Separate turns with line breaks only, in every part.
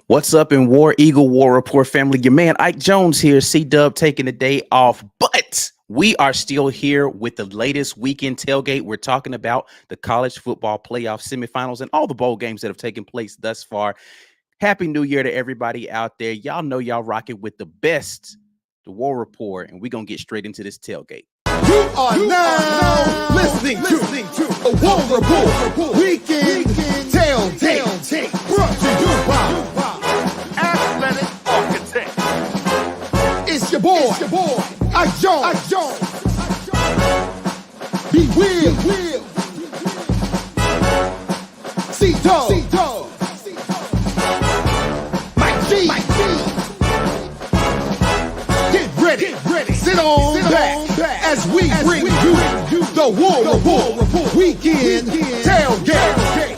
What's up in War Eagle War Report family? Your man Ike Jones here, C-Dub taking the day off, but we are still here with the latest weekend tailgate. We're talking about the college football playoff semifinals and all the bowl games that have taken place thus far. Happy New Year to everybody out there. Y'all know y'all rocking with the best, the War Report, and we're going to get straight into this tailgate.
You are now listening to a War Report Weekend Tailgate, brought to you by
Athletic Architect.
It's your boy, Ike Jones. Be Will, C-Dub, Mike G. Get ready, sit on back as we bring you the War Report Weekend Tailgate.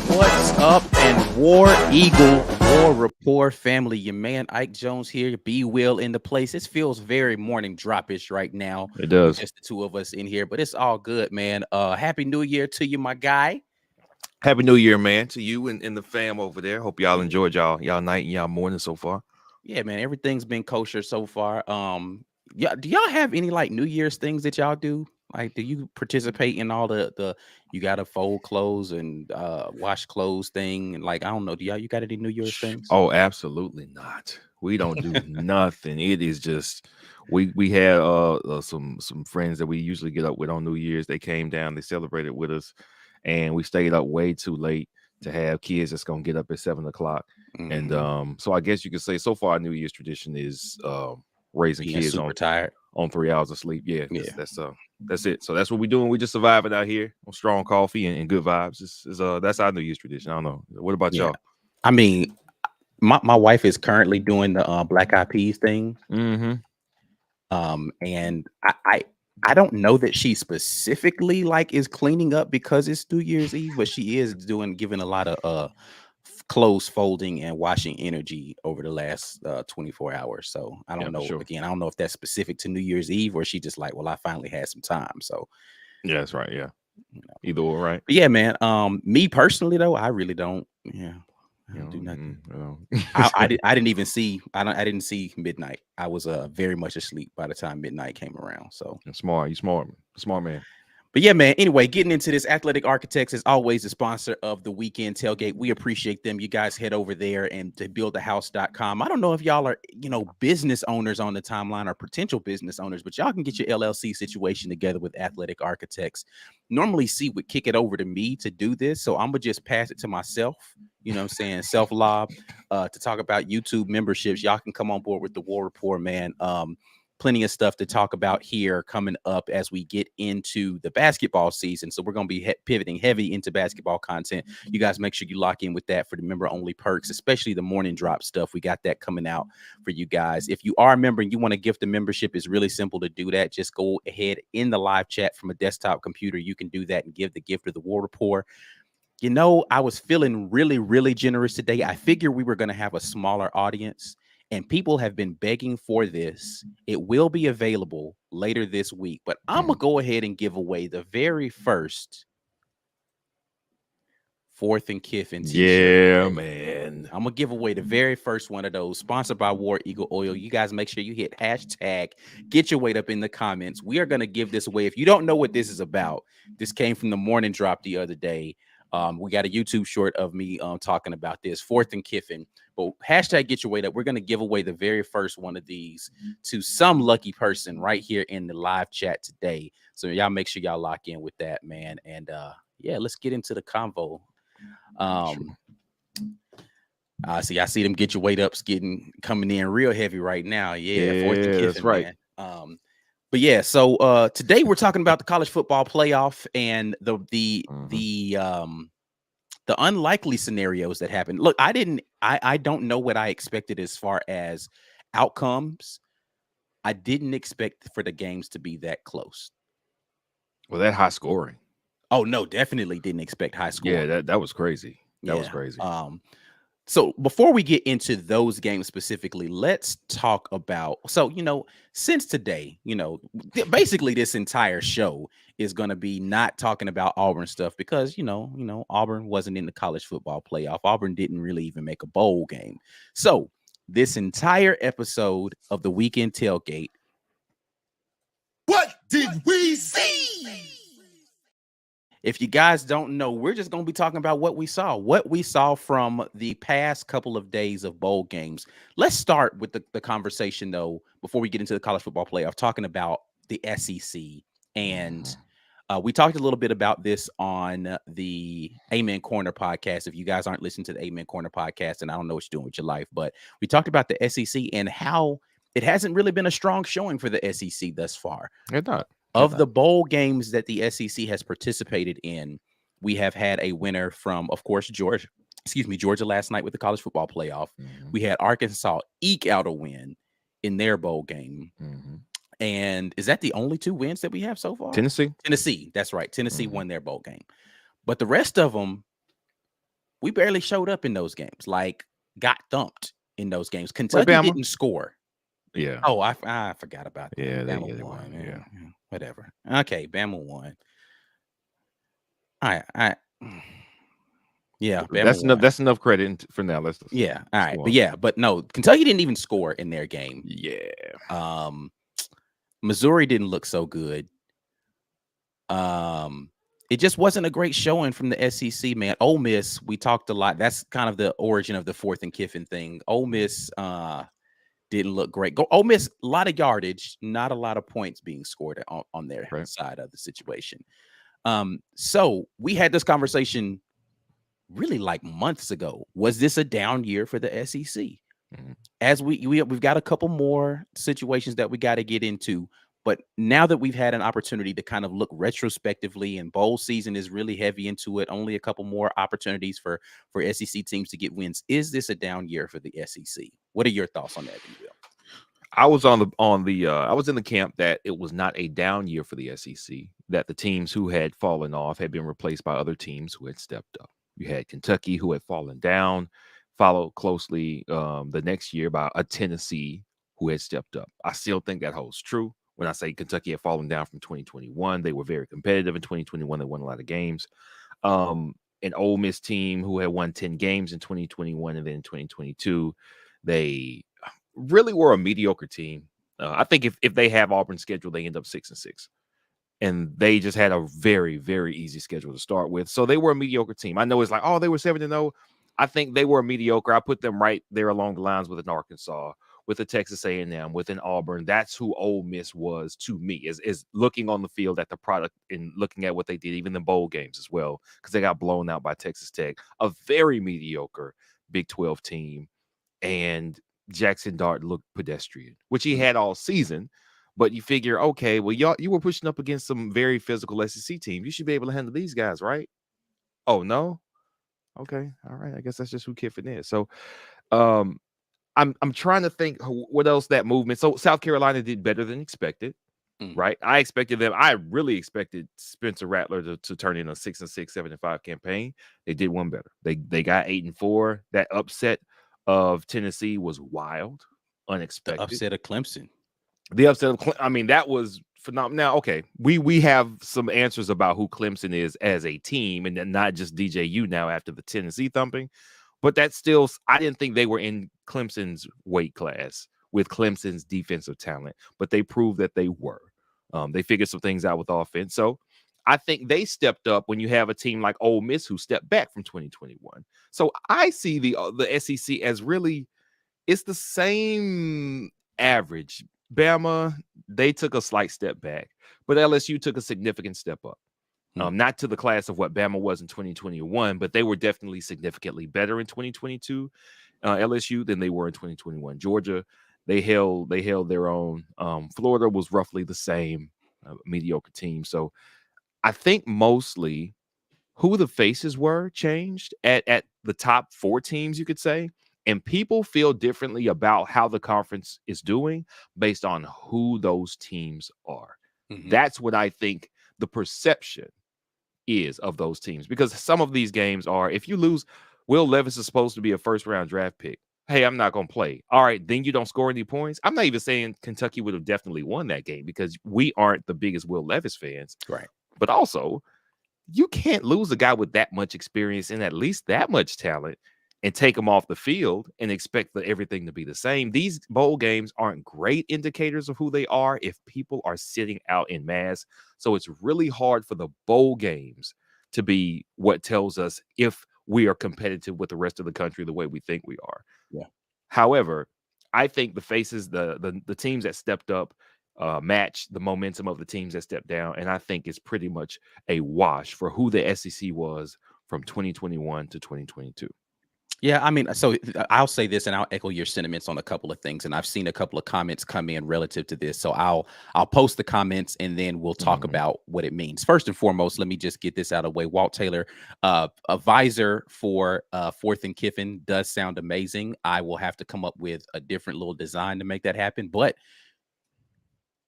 What's up in War Eagle War Report family? Your man Ike Jones here, B Will in the place. This feels very morning drop-ish right now.
It does.
Just the two of us in here, but it's all good, man. Happy New Year to you, my guy.
Happy New Year, man, to you and the fam over there. Hope y'all enjoyed y'all night and y'all morning so far.
Yeah, man, everything's been kosher so far. Yeah, do y'all have any like New Year's things that y'all do? Like, do you participate in all the you gotta fold clothes and wash clothes thing? And like, I don't know, you got any New Year's things?
Oh, absolutely not. We don't do nothing. It is just we had some friends that we usually get up with on New Year's. They came down, they celebrated with us, and we stayed up way too late to have kids that's gonna get up at 7 o'clock. And so I guess you could say so far our New Year's tradition is raising
Being
kids
super tired.
on 3 hours of sleep. Yeah. That's it. So that's what we're doing. We just surviving out here on strong coffee and good vibes. That's our New Year's tradition. I don't know. What about y'all?
I mean, my wife is currently doing the Black Eyed Peas thing.
Mm-hmm.
And I don't know that she specifically like is cleaning up because it's New Year's Eve, but she is giving a lot of clothes folding and washing energy over the last 24 hours. So I don't know.
Sure.
Again, I don't know if that's specific to New Year's Eve or she just like, well, I finally had some time. So
yeah, that's right. Yeah, either or, right?
But yeah, man. Me personally though, I really don't. Yeah. I don't do nothing. I didn't even see. I didn't see midnight. I was very much asleep by the time midnight came around. So
you're smart man.
But yeah, man. Anyway, getting into this, Athletic Architects is always the sponsor of the weekend tailgate. We appreciate them. You guys head over there and to buildthehouse.com. I don't know if y'all are, business owners on the timeline or potential business owners, but y'all can get your LLC situation together with Athletic Architects. Normally, C would kick it over to me to do this, so I'm gonna just pass it to myself. You know what I'm saying? Self-lob to talk about YouTube memberships. Y'all can come on board with the War Report, man. Plenty of stuff to talk about here coming up as we get into the basketball season. So we're going to be pivoting heavy into basketball content. You guys make sure you lock in with that for the member-only perks, especially the morning drop stuff. We got that coming out for you guys. If you are a member and you want to gift the membership, it's really simple to do that. Just go ahead in the live chat from a desktop computer. You can do that and give the gift of the War Report. I was feeling really, really generous today. I figured we were going to have a smaller audience, and people have been begging for this. It will be available later this week, but I'm going to go ahead and give away the very first 4th and Kiffin t-shirt.
Yeah, man.
I'm going to give away the very first one of those, sponsored by War Eagle Oil. You guys make sure you hit hashtag get your weight up in the comments. We are going to give this away. If you don't know what this is about, this came from the morning drop the other day. We got a YouTube short of me talking about this, 4th and Kiffin. But hashtag get your weight up. We're going to give away the very first one of these to some lucky person right here in the live chat today. So y'all make sure y'all lock in with that, man. And yeah, let's get into the convo. I see them get your weight ups coming in real heavy right now. Yeah, 4th and Kiffin,
that's right.
Man. But yeah, so today we're talking about the college football playoff and the unlikely scenarios that happen. Look, I don't know what I expected as far as outcomes. I didn't expect for the games to be that close.
Well, that high scoring.
Oh no, definitely didn't expect high scoring.
Yeah, that was crazy. That was crazy.
So before we get into those games specifically, let's talk about, so, since today, basically this entire show is going to be not talking about Auburn stuff because, Auburn wasn't in the college football playoff. Auburn didn't really even make a bowl game. So this entire episode of the Weekend Tailgate,
What did we see?
if you guys don't know, we're just going to be talking about what we saw from the past couple of days of bowl games. Let's start with the conversation, though, before we get into the college football playoff, talking about the SEC. And we talked a little bit about this on the Amen Corner podcast. If you guys aren't listening to the Amen Corner podcast, and I don't know what you're doing with your life, but we talked about the SEC and how it hasn't really been a strong showing for the SEC thus far.
It's not.
Of the bowl games that the SEC has participated in, we have had a winner from, of course, Georgia last night with the college football playoff. We had Arkansas eke out a win in their bowl game. And is that the only 2 wins that we have so far? Tennessee. That's right. Tennessee won their bowl game. But the rest of them, we barely showed up in those games, like got thumped in those games. Kentucky didn't score.
Yeah.
Oh, I forgot about that.
Yeah, they
Bama
won. Yeah.
Whatever. Okay, Bama won. Bama
That's enough credit for now. Let's
yeah. All right. But no, Kentucky didn't even score in their game.
Yeah.
Missouri didn't look so good. It just wasn't a great showing from the SEC, man. Ole Miss, we talked a lot. That's kind of the origin of the Fourth and Kiffin thing. Ole Miss didn't look great. Ole Miss, a lot of yardage, not a lot of points being scored on their side of the situation. So we had this conversation really like months ago. Was this a down year for the SEC? As we've got a couple more situations that we got to get into, but now that we've had an opportunity to kind of look retrospectively, and bowl season is really heavy into it, only a couple more opportunities for SEC teams to get wins. Is this a down year for the SEC? What are your thoughts on that, Will?
I was I was in the camp that it was not a down year for the SEC, that the teams who had fallen off had been replaced by other teams who had stepped up. You had Kentucky, who had fallen down, followed closely the next year by a Tennessee who had stepped up. I still think that holds true. When I say Kentucky had fallen down from 2021, they were very competitive in 2021. They won a lot of games. An Ole Miss team who had won 10 games in 2021, and then in 2022, they really were a mediocre team. I think if they have Auburn's schedule, they end up 6-6. And they just had a very, very easy schedule to start with. So they were a mediocre team. I know it's like, oh, they were 7-0. I think they were mediocre. I put them right there along the lines with an Arkansas, with a Texas A&M, with an Auburn. That's who Ole Miss was to me, is looking on the field at the product and looking at what they did, even the bowl games as well, because they got blown out by Texas Tech, a very mediocre Big 12 team. And Jackson Dart looked pedestrian, which he had all season. But you figure, okay, well, you were pushing up against some very physical SEC teams. You should be able to handle these guys, right? Oh, no? Okay. All right. I guess that's just who Kiffin is. So I'm trying to think what else that movement. So South Carolina did better than expected, right? I really expected Spencer Rattler to turn in a 6-6, 7-5 campaign. They did one better. They got 8-4. That upset of Tennessee was wild, unexpected.
The upset of Clemson.
That was phenomenal. Now, okay, we have some answers about who Clemson is as a team, and not just DJU now after the Tennessee thumping. But that's still, I didn't think they were in Clemson's weight class with Clemson's defensive talent, but they proved that they were. They figured some things out with offense. So I think they stepped up when you have a team like Ole Miss who stepped back from 2021. So I see the SEC as really, it's the same average. Bama, they took a slight step back, but LSU took a significant step up. Not to the class of what Bama was in 2021, but they were definitely significantly better in 2022, LSU, than they were in 2021. Georgia, they held their own. Florida was roughly the same, mediocre team. So I think mostly who the faces were changed at the top 4 teams, you could say. And people feel differently about how the conference is doing based on who those teams are. That's what I think the perception is of those teams, because some of these games are, if you lose, Will Levis is supposed to be a first-round draft pick. Hey, I'm not going to play. All right, then you don't score any points. I'm not even saying Kentucky would have definitely won that game because we aren't the biggest Will Levis fans.
Right.
But also, you can't lose a guy with that much experience and at least that much talent and take him off the field and expect for everything to be the same. These bowl games aren't great indicators of who they are if people are sitting out in mass. So it's really hard for the bowl games to be what tells us if we are competitive with the rest of the country the way we think we are.
Yeah.
However, I think the faces, the teams that stepped up match the momentum of the teams that stepped down. And I think it's pretty much a wash for who the SEC was from 2021 to 2022.
Yeah, I mean, so I'll say this, and I'll echo your sentiments on a couple of things. And I've seen a couple of comments come in relative to this. So I'll post the comments, and then we'll talk about what it means. First and foremost, let me just get this out of the way. Walt Taylor, a visor for 4th and Kiffin does sound amazing. I will have to come up with a different little design to make that happen. But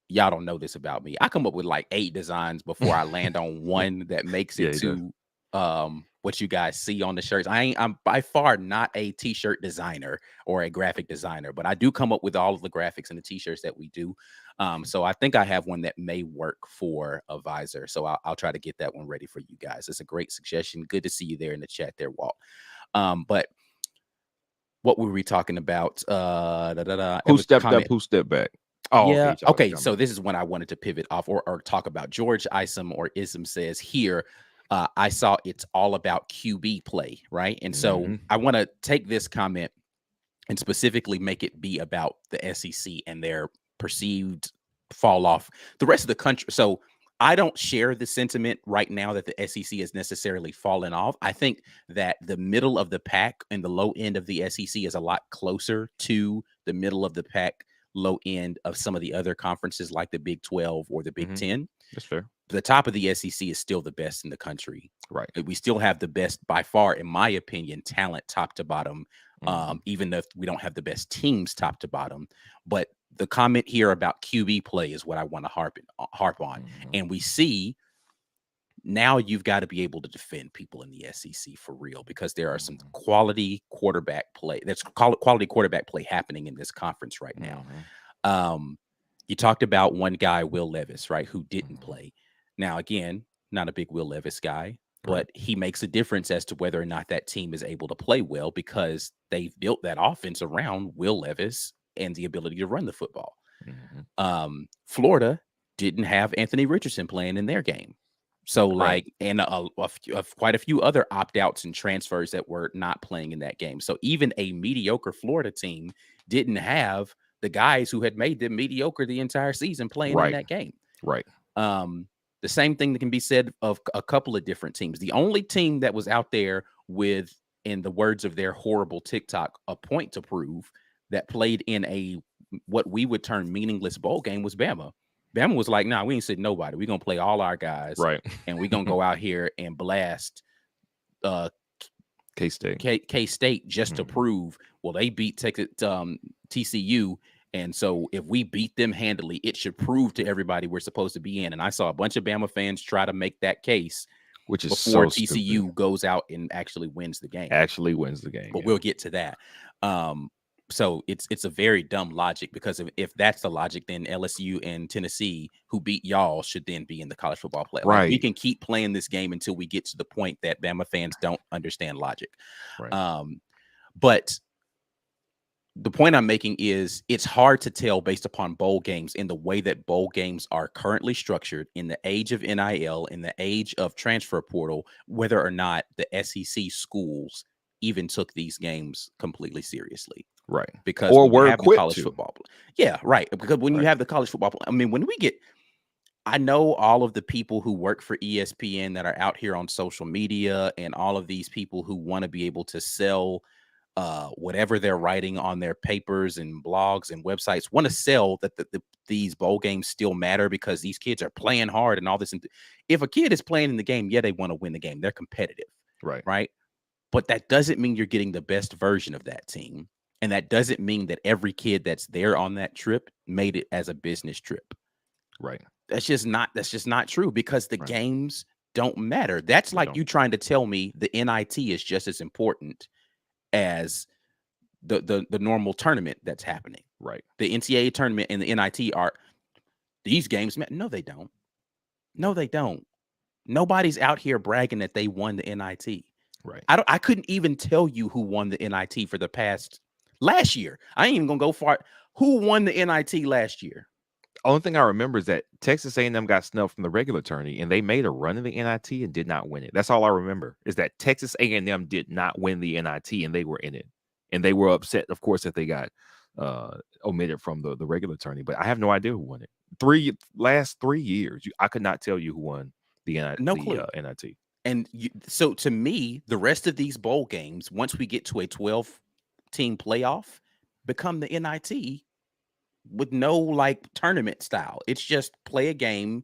y'all don't know this about me. I come up with like 8 designs before I land on one that makes it to what you guys see on the shirts. I'm by far not a t-shirt designer or a graphic designer, but I do come up with all of the graphics and the t-shirts that we do. So I think I have one that may work for a visor. So I'll try to get that one ready for you guys. It's a great suggestion. Good to see you there in the chat there, Walt. But what were we talking about?
Who stepped up? Who stepped back?
Oh, yeah. Okay. So this is when I wanted to pivot off or talk about. George Isom or Ism says here, I saw it's all about QB play, right? And so I want to take this comment and specifically make it be about the SEC and their perceived fall off the rest of the country. So I don't share the sentiment right now that the SEC is necessarily fallen off. I think that the middle of the pack and the low end of the SEC is a lot closer to the middle of the pack, low end of some of the other conferences like the Big 12 or the Big 10.
That's fair.
The top of the SEC is still the best in the country.
Right.
We still have the best, by far, in my opinion, talent top to bottom, even if we don't have the best teams top to bottom. But the comment here about QB play is what I want to harp on. And we see now you've got to be able to defend people in the SEC for real, because there are some quality quarterback play. That's quality quarterback play happening in this conference right now. You talked about one guy, Will Levis, right, who didn't play. Now, again, not a big Will Levis guy, but he makes a difference as to whether or not that team is able to play well, because they've built that offense around Will Levis and the ability to run the football. Florida didn't have Anthony Richardson playing in their game. So and quite a few other opt-outs and transfers that were not playing in that game. So even a mediocre Florida team didn't have the guys who had made them mediocre the entire season playing in that game.
Right.
The same thing that can be said of a couple of different teams. The only team that was out there with, in the words of their horrible TikTok, a point to prove, that played in a what we would term meaningless bowl game was Bama. Bama was like, nah, we ain't sitting nobody. We're going to play all our guys.
Right.
And we're going to go out here and blast K-State just to prove, well, they beat TCU. And so if we beat them handily, it should prove to everybody we're supposed to be in. And I saw a bunch of Bama fans try to make that case,
which is
before
so
TCU
stupid.
Goes out and actually wins the game. But we'll get to that. So it's a very dumb logic, because if that's the logic, then LSU and Tennessee, who beat y'all, should then be in the college football playoff.
Right.
Like, we can keep playing this game until we get to the point that Bama fans don't understand logic.
Right.
But the point I'm making is it's hard to tell based upon bowl games, in the way that bowl games are currently structured, in the age of NIL, in the age of transfer portal, whether or not the SEC schools even took these games completely seriously.
Right.
Because
or were
equipped college to. Football. Yeah, right. Because when you have the college football, I mean, when we get, I know all of the people who work for ESPN that are out here on social media, and all of these people who want to be able to sell whatever they're writing on their papers and blogs and websites, want to sell that these bowl games still matter because these kids are playing hard and all this. If a kid is playing in the game, yeah, they want to win the game. They're competitive. Right. But that doesn't mean you're getting the best version of that team. And that doesn't mean that every kid that's there on that trip made it as a business trip.
Right.
That's just not true, because the games don't matter. That's
They
like
don't.
you trying to tell me the NIT is just as important as the normal tournament that's happening.
Right.
The NCAA tournament and the NIT are these games. No, they don't. No, they don't. Nobody's out here bragging that they won the NIT.
Right.
I couldn't even tell you who won the NIT for the past last year. I ain't even gonna go far. Who won the NIT last year?
Only thing I remember is that Texas A&M got snubbed from the regular tourney, and they made a run in the NIT and did not win it. That's all I remember is that Texas A&M did not win the NIT, and they were in it, and they were upset, of course, that they got omitted from the regular tourney. But I have no idea who won it. Last 3 years, I could not tell you who won the
No clue.
NIT.
And so to me, the rest of these bowl games, once we get to a 12-team playoff, become the NIT with no like tournament style. It's just play a game.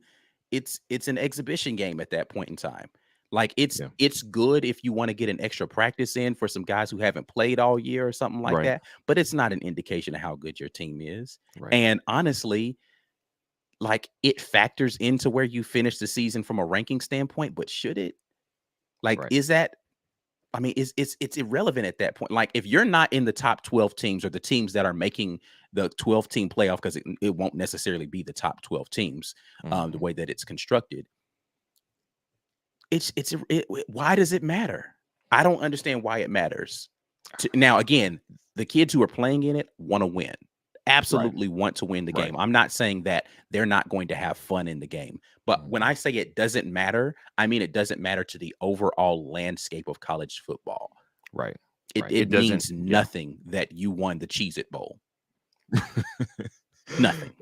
It's an exhibition game at that point in time. Like it's good if you want to get an extra practice in for some guys who haven't played all year or something like
Right.
that, but it's not an indication of how good your team is.
Right.
And honestly, like it factors into where you finish the season from a ranking standpoint, but should it? Like,
Right.
is that I mean, it's irrelevant at that point. Like, if you're not in the top 12 teams or the teams that are making the 12-team playoff, because it won't necessarily be the top 12 teams, the way that it's constructed. Why does it matter? I don't understand why it matters. Now, again, the kids who are playing in it want to win. Absolutely want to win the game. I'm not saying that they're not going to have fun in the game. But when I say it doesn't matter, I mean it doesn't matter to the overall landscape of college football.
Right.
It means nothing that you won the Cheez-It Bowl. Nothing.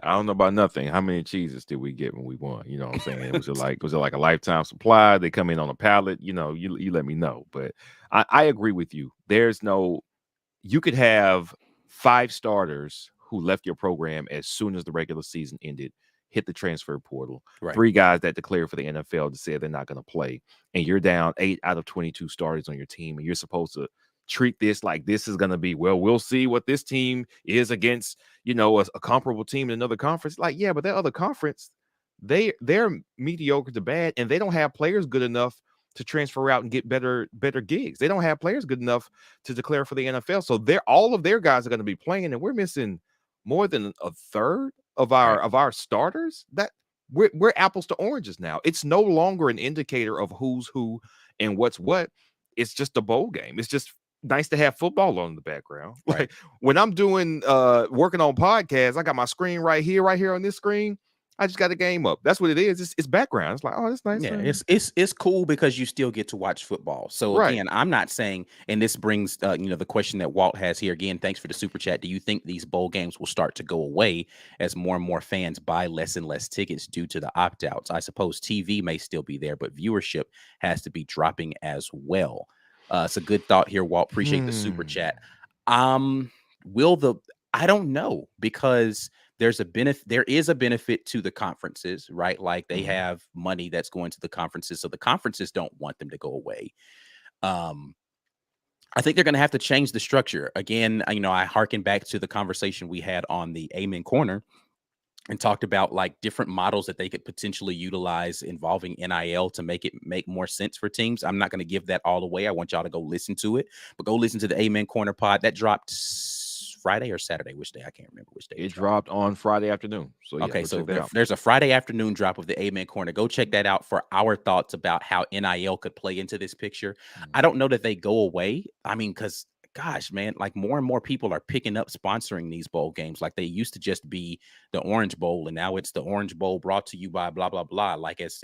I don't know about nothing. How many cheeses did we get when we won? You know what I'm saying? Was it like a lifetime supply? They come in on a pallet? You know, you let me know. But I agree with you. You could have 5 starters who left your program as soon as the regular season ended, hit the transfer portal. 3 guys that declared for the NFL to say they're not going to play, and you're down 8 out of 22 starters on your team, and you're supposed to treat this like this is going to be, well, we'll see what this team is against, a comparable team in another conference. Like, yeah, but that other conference, they're mediocre to bad, and they don't have players good enough to transfer out and get better gigs. They don't have players good enough to declare for the NFL. So all of their guys are going to be playing, and we're missing more than a third of our starters. That we're apples to oranges now. It's no longer an indicator of who's who and what's what. It's just a bowl game. It's just nice to have football on in the background. Like when I'm doing working on podcasts, I got my screen right here on this screen. I just got the game up. That's what it is. It's background. It's like, oh, that's nice.
Yeah, it's cool because you still get to watch football. So again, I'm not saying, and this brings the question that Walt has here again. Thanks for the super chat. Do you think these bowl games will start to go away as more and more fans buy less and less tickets due to the opt-outs? I suppose TV may still be there, but viewership has to be dropping as well. It's a good thought here, Walt. Appreciate the super chat. I don't know, because there is a benefit to the conferences, right? Like they have money that's going to the conferences, so the conferences don't want them to go away. I think they're going to have to change the structure. Again, I harken back to the conversation we had on the Amen Corner and talked about like different models that they could potentially utilize involving NIL to make more sense for teams. I'm not going to give that all away. I want y'all to go listen to it, but go listen to the Amen Corner pod that dropped Friday or Saturday. Which day? I can't remember which day.
It dropped on Friday afternoon. So yeah,
okay, so there's a Friday afternoon drop of the Amen Corner. Go check that out for our thoughts about how NIL could play into this picture. I don't know that they go away. I mean, because gosh, man, like more and more people are picking up sponsoring these bowl games. Like they used to just be the Orange Bowl, and now it's the Orange Bowl brought to you by blah blah blah. Like as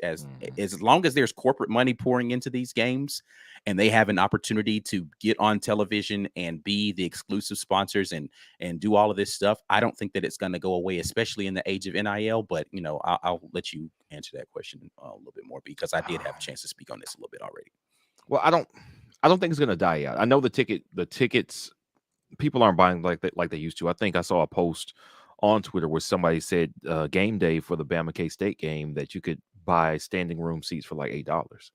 long as there's corporate money pouring into these games, and they have an opportunity to get on television and be the exclusive sponsors and do all of this stuff, I don't think that it's going to go away, especially in the age of NIL. But I'll let you answer that question a little bit more, because I did have a chance to speak on this a little bit already.
Well, I don't think it's going to die out. I know the tickets, people aren't buying like they used to. I think I saw a post on Twitter where somebody said game day for the Bama K-State game that you could buy standing room seats for like $8.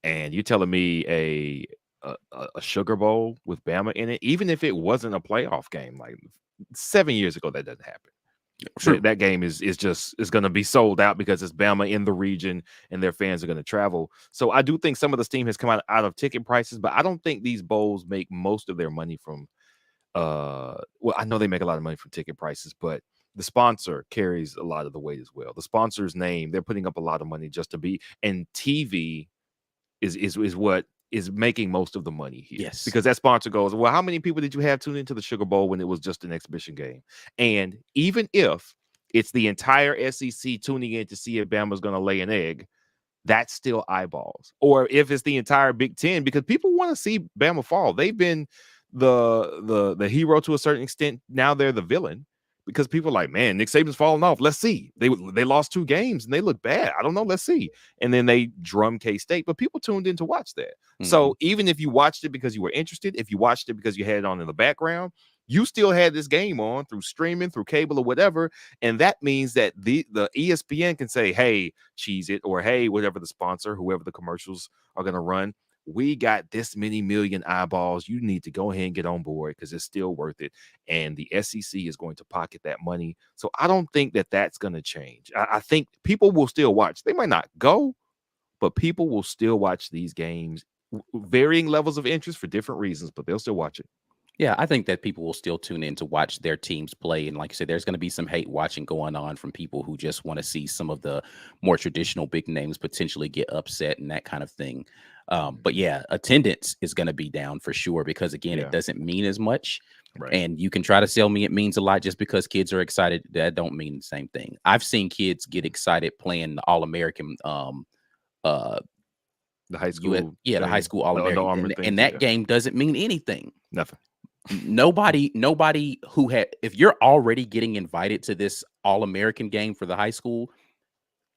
And you're telling me a Sugar Bowl with Bama in it, even if it wasn't a playoff game, like 7 years ago, that doesn't happen.
True.
That game is going to be sold out because it's Bama in the region and their fans are going to travel. So I do think some of the steam has come out of ticket prices, but I don't think these bowls make most of their money from well, I know they make a lot of money from ticket prices, but the sponsor carries a lot of the weight as well. The sponsor's name, they're putting up a lot of money just to be, and TV is what is making most of the money here.
Yes.
Because that sponsor goes, well, how many people did you have tune into the Sugar Bowl when it was just an exhibition game? And even if it's the entire SEC tuning in to see if Bama's going to lay an egg, that's still eyeballs. Or if it's the entire Big Ten, because people want to see Bama fall. They've been the hero to a certain extent. Now they're the villain because people are like, man, Nick Saban's falling off. Let's see. They lost 2 games and they look bad. I don't know. Let's see. And then they drum K-State, but people tuned in to watch that. So even if you watched it because you were interested, if you watched it because you had it on in the background, you still had this game on through streaming, through cable or whatever. And that means that the ESPN can say, hey, Cheese It, or hey, whatever the sponsor, whoever the commercials are going to run, we got this many million eyeballs. You need to go ahead and get on board because it's still worth it. And the SEC is going to pocket that money. So I don't think that that's going to change. I think people will still watch. They might not go, but people will still watch these games, varying levels of interest for different reasons, but they'll still watch it.
Yeah, I think that people will still tune in to watch their teams play. And like I said, there's going to be some hate watching going on from people who just want to see some of the more traditional big names potentially get upset and that kind of thing. But yeah, attendance is going to be down for sure because, again, it doesn't mean as much. Right. And you can try to sell me it means a lot just because kids are excited. That don't mean the same thing. I've seen kids get excited playing the All-American
the high school,
the high school All-American, and that game doesn't mean anything.
Nothing.
Nobody who had, if you're already getting invited to this All-American game for the high school,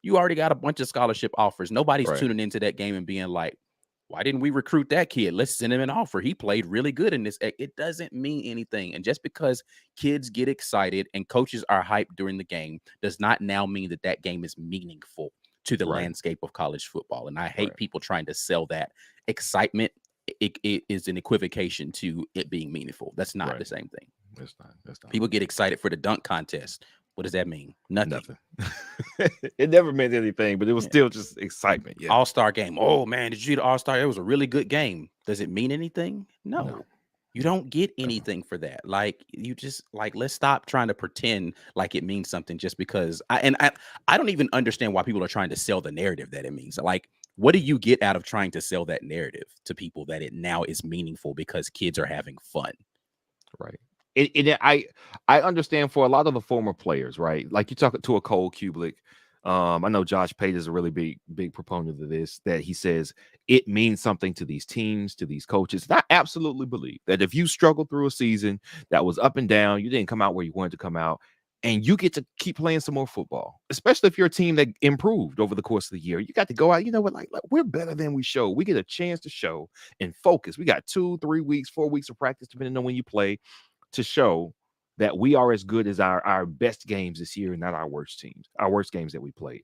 you already got a bunch of scholarship offers. Nobody's tuning into that game and being like, why didn't we recruit that kid? Let's send him an offer. He played really good in this. It doesn't mean anything. And just because kids get excited and coaches are hyped during the game does not now mean that that game is meaningful to the landscape of college football. And I hate people trying to sell that excitement. It is an equivocation to it being meaningful. That's not the same thing.
That's not.
People get excited for the dunk contest. What does that mean? Nothing.
It never meant anything, but it was still just excitement. Yeah.
All-star game. Oh man, did you see the All-Star? It was a really good game. Does it mean anything? No. You don't get anything for that. Like, you just, like, let's stop trying to pretend like it means something just because I don't even understand why people are trying to sell the narrative that it means. Like, what do you get out of trying to sell that narrative to people that it now is meaningful because kids are having fun?
Right. And I understand for a lot of the former players, right? Like you talk to a Cole Kublik. I know Josh Pate is a really big proponent of this, that he says it means something to these teams, to these coaches. And I absolutely believe that if you struggled through a season that was up and down, you didn't come out where you wanted to come out, and you get to keep playing some more football, especially if you're a team that improved over the course of the year. You got to go out, you know what, like we're better than we show. We get a chance to show and focus. We got 2, 3 weeks, 4 weeks of practice, depending on when you play, to show that we are as good as our best games this year, not our worst games that we played.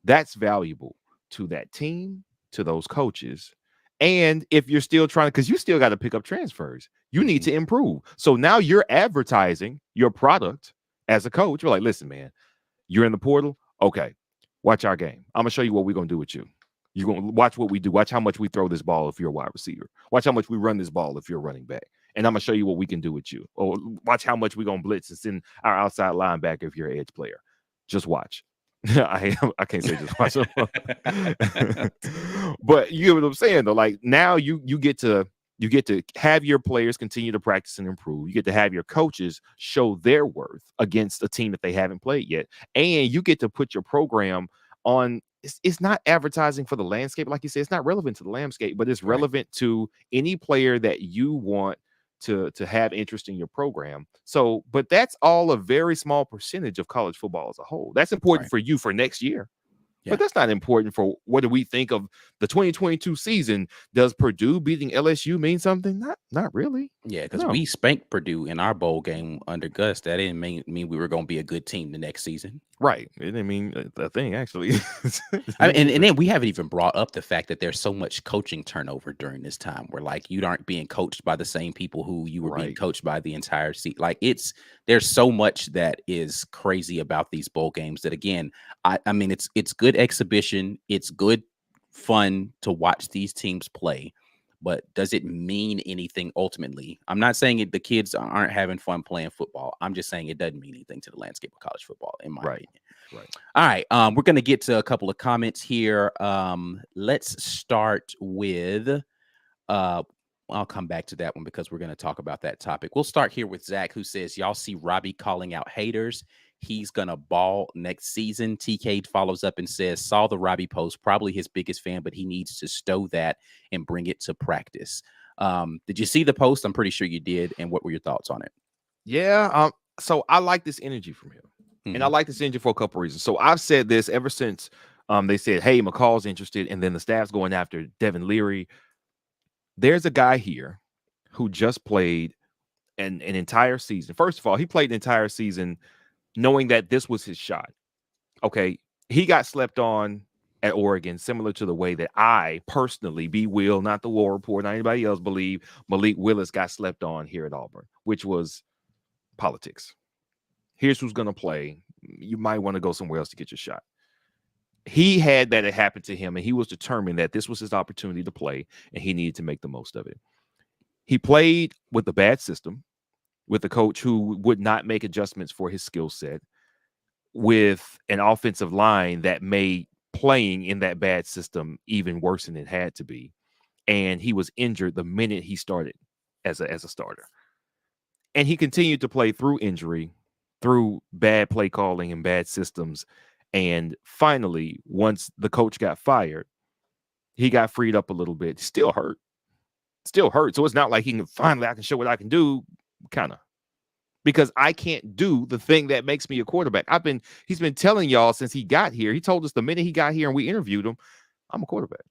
That's valuable to that team, to those coaches. And if you're still trying, because you still got to pick up transfers, you need to improve. So now you're advertising your product as a coach. You're like, listen, man, you're in the portal. Okay, watch our game. I'm going to show you what we're going to do with you. You're going to watch what we do. Watch how much we throw this ball if you're a wide receiver. Watch how much we run this ball if you're a running back. And I'm going to show you what we can do with you. Or watch how much we're going to blitz and send our outside linebacker if you're an edge player. Just watch. I can't say just watch. But you get what I'm saying, though. Like, now you get to have your players continue to practice and improve. You get to have your coaches show their worth against a team that they haven't played yet. And you get to put your program on. It's not advertising for the landscape. Like you said, it's not relevant to the landscape, but it's relevant to any player that you want to have interest in your program. So, but that's all a very small percentage of college football as a whole. That's important for you for next year. But that's not important for what do we think of the 2022 season. Does Purdue beating LSU mean something? Not really.
Yeah, because we spanked Purdue in our bowl game under Gus. That didn't mean we were going to be a good team the next season.
Right. I mean, a thing actually.
I mean, and then we haven't even brought up the fact that there's so much coaching turnover during this time where like you aren't being coached by the same people who you were being
Right.
coached by the entire season. Like there's so much that is crazy about these bowl games that again, I mean it's good exhibition, it's good fun to watch these teams play, but does it mean anything ultimately? I'm not saying the kids aren't having fun playing football. I'm just saying it doesn't mean anything to the landscape of college football, in my
Right.
opinion.
Right.
All right. We're going to get to a couple of comments here. Let's start with, I'll come back to that one because we're going to talk about that topic. We'll start here with Zach, who says, y'all see Robbie calling out haters. He's going to ball next season. TK follows up and says, saw the Robbie post, probably his biggest fan, but he needs to stow that and bring it to practice. Did you see the post? I'm pretty sure you did. And what were your thoughts on it?
Yeah. So I like this energy from him. And I like this energy for a couple reasons. So I've said this ever since they said, hey, McCall's interested, and then the staff's going after Devin Leary. There's a guy here who just played an entire season. First of all, he played an entire season knowing that this was his shot. Okay. He got slept on at Oregon, similar to the way that I personally, B. Will, not the War Report, not anybody else, believe Malik Willis got slept on here at Auburn, which was politics. Here's who's going to play. You might want to go somewhere else to get your shot. He had that it happened to him, and he was determined that this was his opportunity to play, and he needed to make the most of it. He played with a bad system, with a coach who would not make adjustments for his skill set, with an offensive line that made playing in that bad system even worse than it had to be. And he was injured the minute he started as a starter. And he continued to play through injury, through bad play calling and bad systems. And finally, once the coach got fired, he got freed up a little bit. Still hurt. So it's not like he can finally, I can show what I can do, kind of. Because I can't do the thing that makes me a quarterback. He's been telling y'all since he got here. He told us the minute he got here and we interviewed him, I'm a quarterback.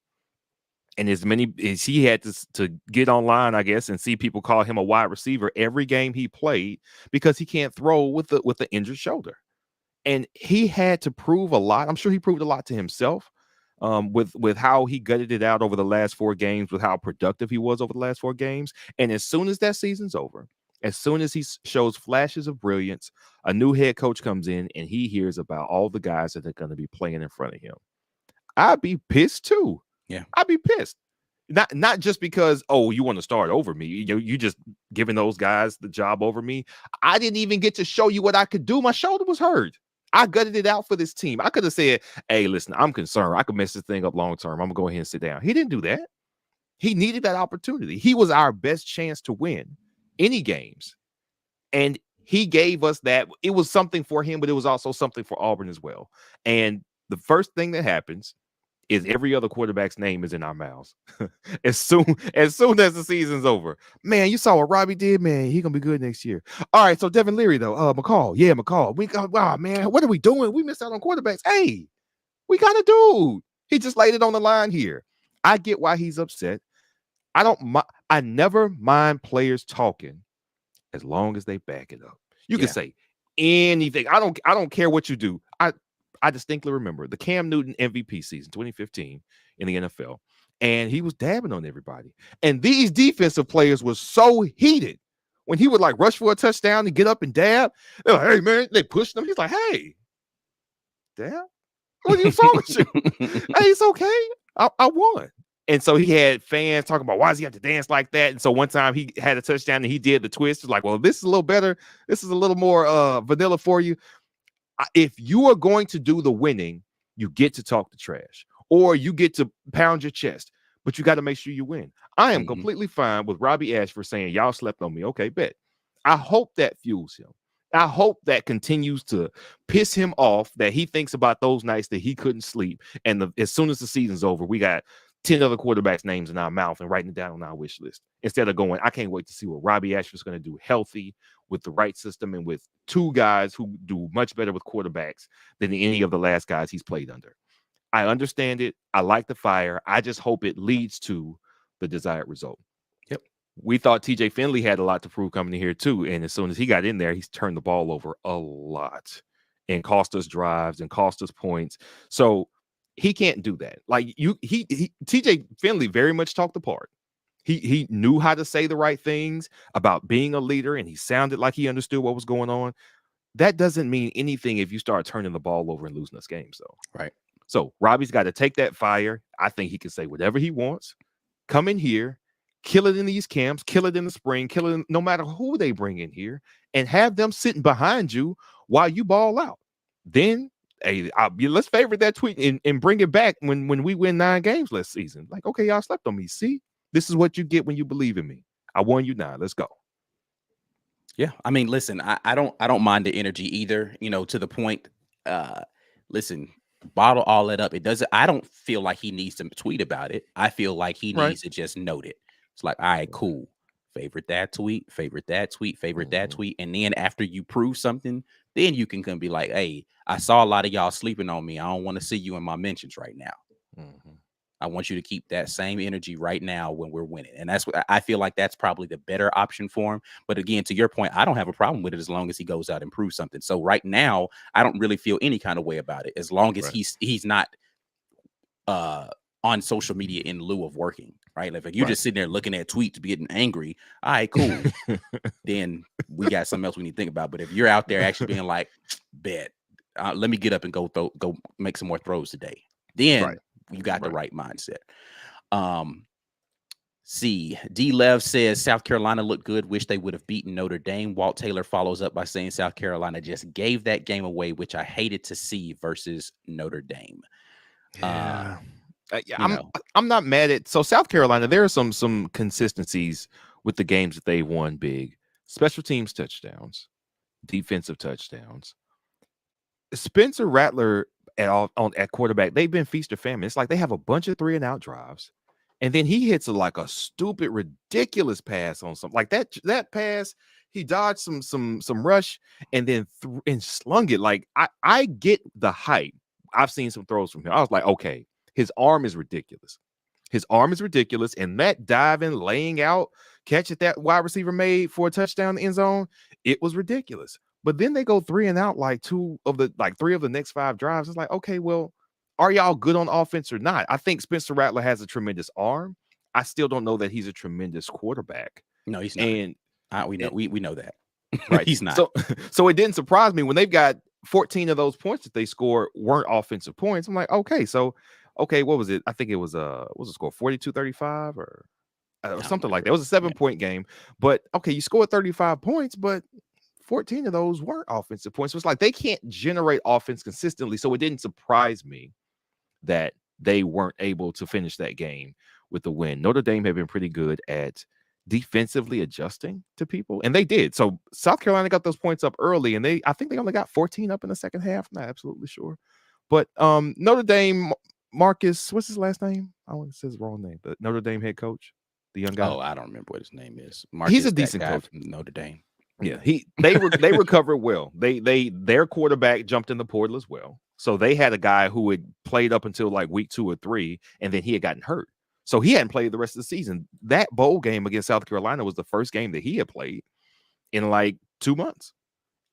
And as many as he had to get online, I guess, and see people call him a wide receiver every game he played because he can't throw with the injured shoulder. And he had to prove a lot. I'm sure he proved a lot to himself with how he gutted it out over the last 4 games, with how productive he was over the last 4 games. And as soon as that season's over, as soon as he shows flashes of brilliance, a new head coach comes in and he hears about all the guys that are going to be playing in front of him. I'd be pissed too.
Yeah,
I'd be pissed. Not just because, oh, you want to start over me. You just giving those guys the job over me. I didn't even get to show you what I could do. My shoulder was hurt. I gutted it out for this team. I could have said, hey, listen, I'm concerned. I could mess this thing up long term. I'm going to go ahead and sit down. He didn't do that. He needed that opportunity. He was our best chance to win any games. And he gave us that. It was something for him, but it was also something for Auburn as well. And the first thing that happens is every other quarterback's name is in our mouths. as soon as the season's over. Man, you saw what Robbie did, man. He gonna be good next year. All right, so Devin Leary, though. McCall. Yeah, McCall. We got, wow, man, what are we doing? We missed out on quarterbacks. Hey, we got a dude. He just laid it on the line here. I get why he's upset. I never mind players talking as long as they back it up. You can say anything. I don't care what you do. I distinctly remember the Cam Newton MVP season, 2015 in the NFL, and he was dabbing on everybody. And these defensive players were so heated when he would like rush for a touchdown and get up and dab. They're like, hey, man, they pushed him. He's like, hey, dab? What are you talking to? Hey, it's okay. I won. And so he had fans talking about why does he have to dance like that? And so one time he had a touchdown and he did the twist. It's like, well, this is a little better. This is a little more vanilla for you. If you are going to do the winning, you get to talk the trash or you get to pound your chest, but you got to make sure you win. I am completely fine with Robbie Ashford saying y'all slept on me. Okay, bet. I hope that fuels him. I hope that continues to piss him off, that he thinks about those nights that he couldn't sleep. And as soon as the season's over, we got 10 other quarterbacks' names in our mouth and writing it down on our wish list. Instead of going, I can't wait to see what Robbie Ashford's going to do healthy with the right system and with 2 guys who do much better with quarterbacks than any of the last guys he's played under. I understand it. I like the fire. I just hope it leads to the desired result.
Yep.
We thought TJ Finley had a lot to prove coming in here too. And as soon as he got in there, he's turned the ball over a lot. and cost us drives and cost us points. So he can't do that. Like TJ Finley very much talked the part. He knew how to say the right things about being a leader, and he sounded like he understood what was going on. That doesn't mean anything if you start turning the ball over and losing us games, though.
Right.
So Robbie's got to take that fire. I think he can say whatever he wants. Come in here, kill it in these camps, kill it in the spring, kill it no matter who they bring in here, and have them sitting behind you while you ball out. Then, hey, let's favorite that tweet and bring it back when we win 9 games last season. Like, okay, y'all slept on me. See, this is what you get when you believe in me. I won you 9. Let's go.
Yeah, I mean, listen, I don't mind the energy either. To the point. Listen, bottle all that up. It doesn't. I don't feel like he needs to tweet about it. I feel like he needs to just note it. It's like, all right, cool. Favorite that tweet. Favorite that tweet. Favorite that tweet. And then after you prove something, then you can come be like, hey, I saw a lot of y'all sleeping on me. I don't want to see you in my mentions right now. I want you to keep that same energy right now when we're winning. And that's what I feel like that's probably the better option for him. But again, to your point, I don't have a problem with it as long as he goes out and proves something. So right now, I don't really feel any kind of way about it as long as he's not on social media in lieu of working. Right. Like if you're just sitting there looking at tweets, getting angry. All right, cool. Then we got something else we need to think about. But if you're out there actually being like, bet, let me get up and go make some more throws today. Then you got the right mindset. See, D. Lev says South Carolina looked good. Wish they would have beaten Notre Dame. Walt Taylor follows up by saying South Carolina just gave that game away, which I hated to see versus Notre Dame.
Yeah. I'm not mad at South Carolina. There are some consistencies with the games that they won big. Special teams touchdowns, defensive touchdowns. Spencer Rattler at quarterback, they've been feast or famine. It's like they have a bunch of 3-and-out drives, and then he hits a stupid, ridiculous pass on something like that pass. He dodged some rush and then and slung it. Like I get the hype. I've seen some throws from him. I was like, okay, his arm is ridiculous. His arm is ridiculous, and that diving, laying out catch that wide receiver made for a touchdown in the end zone, it was ridiculous. But then they go 3-and-out like 3 of the next 5 drives. It's like, okay, well, are y'all good on offense or not? I think Spencer Rattler has a tremendous arm. I still don't know that he's a tremendous quarterback.
No, he's not. And we know that.
Right.
He's not.
So it didn't surprise me when they've got 14 of those points that they scored weren't offensive points. I'm like, okay, what was it? I think it was what was the score? 42-35 or something like that. It was a 7-point game. But okay, you scored 35 points, but 14 of those weren't offensive points. So it's like they can't generate offense consistently. So it didn't surprise me that they weren't able to finish that game with the win. Notre Dame had been pretty good at defensively adjusting to people, and they did. So South Carolina got those points up early, and I think they only got 14 up in the second half. I'm not absolutely sure. But Notre Dame, Marcus, what's his last name? I want to say his wrong name. The Notre Dame head coach, the young guy.
Oh, I don't remember what his name is. Marcus,
he's a decent coach
from Notre Dame.
Yeah, they recovered well. Their quarterback jumped in the portal as well. So they had a guy who had played up until like week 2 or 3, and then he had gotten hurt. So he hadn't played the rest of the season. That bowl game against South Carolina was the first game that he had played in like 2 months.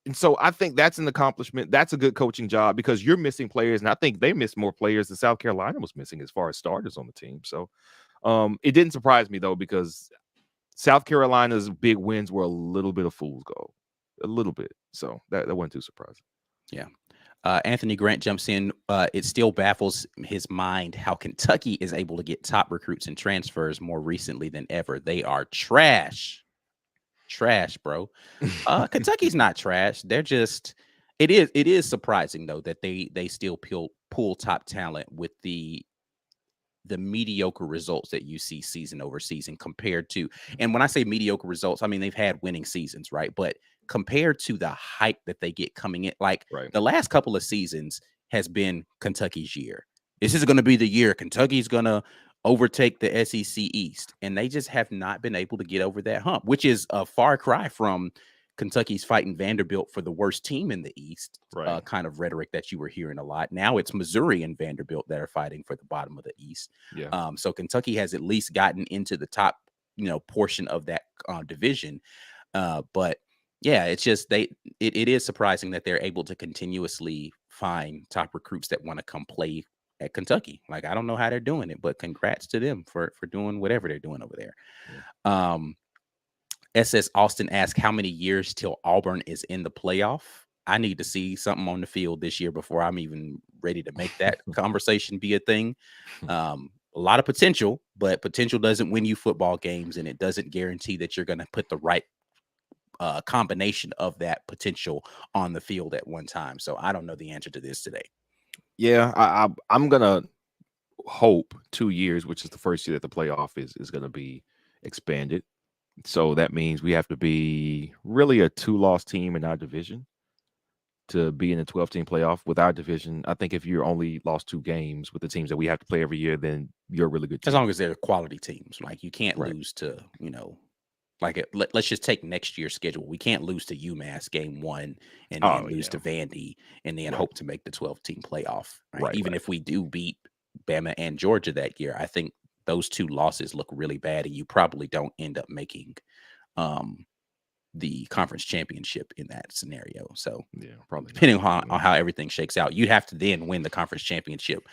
And so I think that's an accomplishment. That's a good coaching job because you're missing players, and I think they missed more players than South Carolina was missing as far as starters on the team. So it didn't surprise me though, because South Carolina's big wins were a little bit of fool's gold, a little bit. So that wasn't too surprising.
Yeah. Anthony Grant jumps in. It still baffles his mind how Kentucky is able to get top recruits and transfers more recently than ever. They are trash, bro. Kentucky's not trash. They're just. It is surprising though that they still pull top talent with the mediocre results that you see season over season compared to, and when I say mediocre results, I mean they've had winning seasons, right? But compared to the hype that they get coming in, like the last couple of seasons has been Kentucky's year. This is going to be the year Kentucky's going to overtake the SEC East, and they just have not been able to get over that hump, which is a far cry from Kentucky's fighting Vanderbilt for the worst team in the East, kind of rhetoric that you were hearing a lot. Now it's Missouri and Vanderbilt that are fighting for the bottom of the East. Yeah. So Kentucky has at least gotten into the top, portion of that division. But Yeah, it's just it is surprising that they're able to continuously find top recruits that want to come play at Kentucky. Like, I don't know how they're doing it, but congrats to them for doing whatever they're doing over there.
Yeah.
SS Austin asked how many years till Auburn is in the playoff. I need to see something on the field this year before I'm even ready to make that conversation be a thing. A lot of potential, but potential doesn't win you football games, and it doesn't guarantee that you're going to put the right combination of that potential on the field at one time. So I don't know the answer to this today.
Yeah, I'm gonna hope 2 years, which is the first year that the playoff is gonna be expanded. So that means we have to be really a 2-loss team in our division to be in the 12-team playoff. With our division, I think if you're only lost 2 games with the teams that we have to play every year, then you're a really good team.
As long as they're quality teams. Like, you can't
Right.
lose to, like let's just take next year's schedule. We can't lose to UMass game 1 and then lose to Vandy and then hope to make the 12-team playoff. Right? Even if we do beat Bama and Georgia that year, I think those 2 losses look really bad, and you probably don't end up making the conference championship in that scenario. So
yeah, probably
depending on how everything shakes out, you have to then win the conference championship,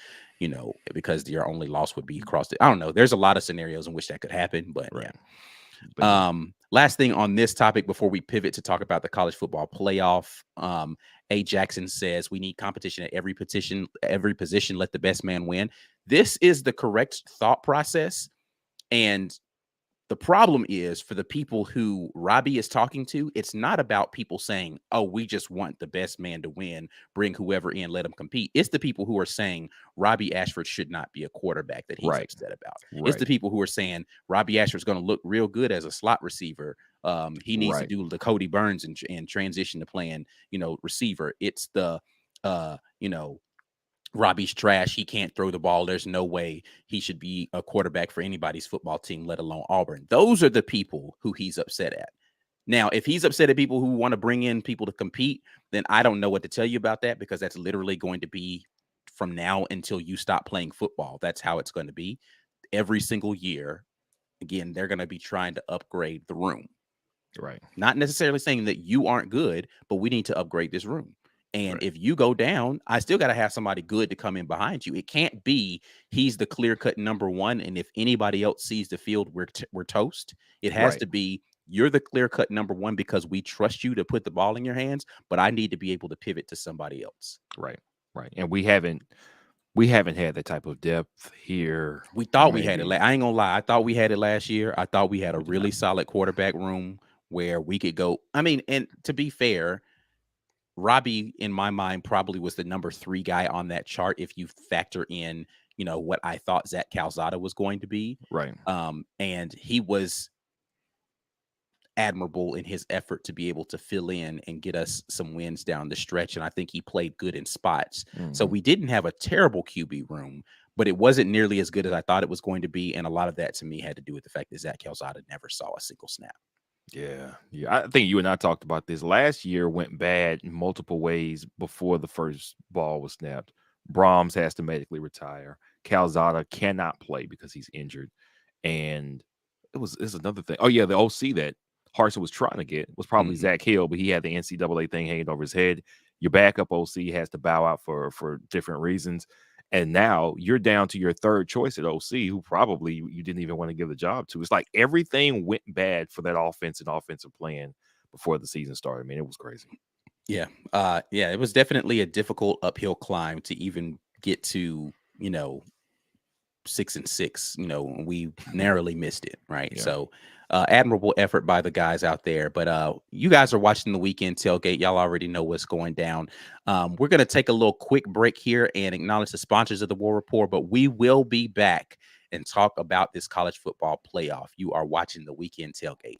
because your only loss would be across the, I don't know. There's a lot of scenarios in which that could happen, but yeah. Last thing on this topic before we pivot to talk about the college football playoff. A. Jackson says we need competition at every position. Let the best man win. This is the correct thought process. And the problem is, for the people who Robbie is talking to, it's not about people saying, oh, we just want the best man to win, bring whoever in, let them compete. It's the people who are saying Robbie Ashford should not be a quarterback that he's upset about. It's the people who are saying Robbie Ashford's going to look real good as a slot receiver. He needs to do the Cody Burns and transition to playing, receiver. It's the, Robbie's trash. He can't throw the ball. There's no way he should be a quarterback for anybody's football team, let alone Auburn. Those are the people who he's upset at. Now, if he's upset at people who want to bring in people to compete, then I don't know what to tell you about that, because that's literally going to be from now until you stop playing football. That's how it's going to be every single year. Again, they're going to be trying to upgrade the room.
Right.
Not necessarily saying that you aren't good, but we need to upgrade this room. And if you go down, I still got to have somebody good to come in behind you. It can't be he's the clear-cut number one, and if anybody else sees the field, we're toast. It has to be you're the clear-cut number one because we trust you to put the ball in your hands, but I need to be able to pivot to somebody else.
Right. And we haven't had that type of depth here.
We thought we had it. I ain't gonna lie. I thought we had it last year. I thought we had a really solid quarterback room where we could go. I mean, and to be fair, Robbie, in my mind, probably was the number 3 guy on that chart if you factor in, what I thought Zach Calzada was going to be.
Right.
And he was admirable in his effort to be able to fill in and get us some wins down the stretch. And I think he played good in spots. So we didn't have a terrible QB room, but it wasn't nearly as good as I thought it was going to be. And a lot of that to me had to do with the fact that Zach Calzada never saw a single snap.
Yeah. I think you and I talked about this. Last year went bad in multiple ways before the first ball was snapped. Brahms has to medically retire. Calzada cannot play because he's injured. And it's another thing. Oh, yeah, the OC that Harsin was trying to get was probably Zach Hill, but he had the NCAA thing hanging over his head. Your backup OC has to bow out for different reasons. And now you're down to your third choice at OC, who probably you didn't even want to give the job to. It's like everything went bad for that offense and offensive plan before the season started. I mean, it was crazy.
Yeah. It was definitely a difficult uphill climb to even get to, 6-6, we narrowly missed it. Right. Yeah. So admirable effort by the guys out there. But you guys are watching the weekend tailgate. Y'all already know what's going down. We're going to take a little quick break here and acknowledge the sponsors of the War Report, but we will be back and talk about this college football playoff. You are watching the weekend tailgate.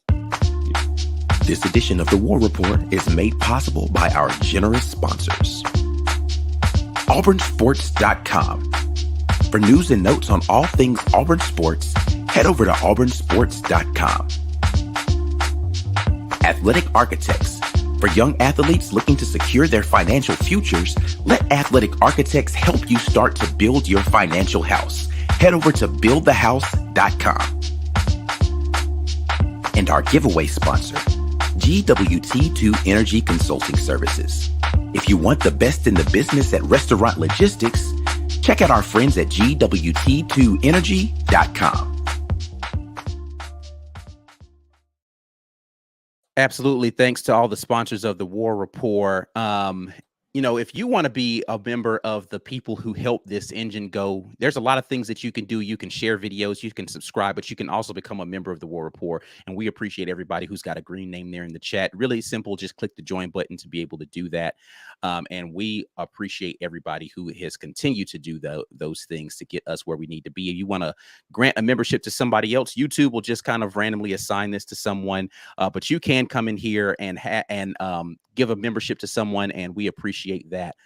This edition of the War Report is made possible by our generous sponsors. AuburnSports.com. For news and notes on all things Auburn Sports, head over to AuburnSports.com. Athletic Architects. For young athletes looking to secure their financial futures, let Athletic Architects help you start to build your financial house. Head over to BuildTheHouse.com. And our giveaway sponsor, GWT2 Energy Consulting Services. If you want the best in the business at restaurant logistics, check out our friends at GWT2Energy.com.
Absolutely. Thanks to all the sponsors of the War Report. If you want to be a member of the people who help this engine go, there's a lot of things that you can do. You can share videos, you can subscribe, but you can also become a member of the War Report. And we appreciate everybody who's got a green name there in the chat. Really simple. Just click the join button to be able to do that. And we appreciate everybody who has continued to do those things to get us where we need to be. If you want to grant a membership to somebody else, YouTube will just kind of randomly assign this to someone. But you can come in here and give a membership to someone, and we appreciate that.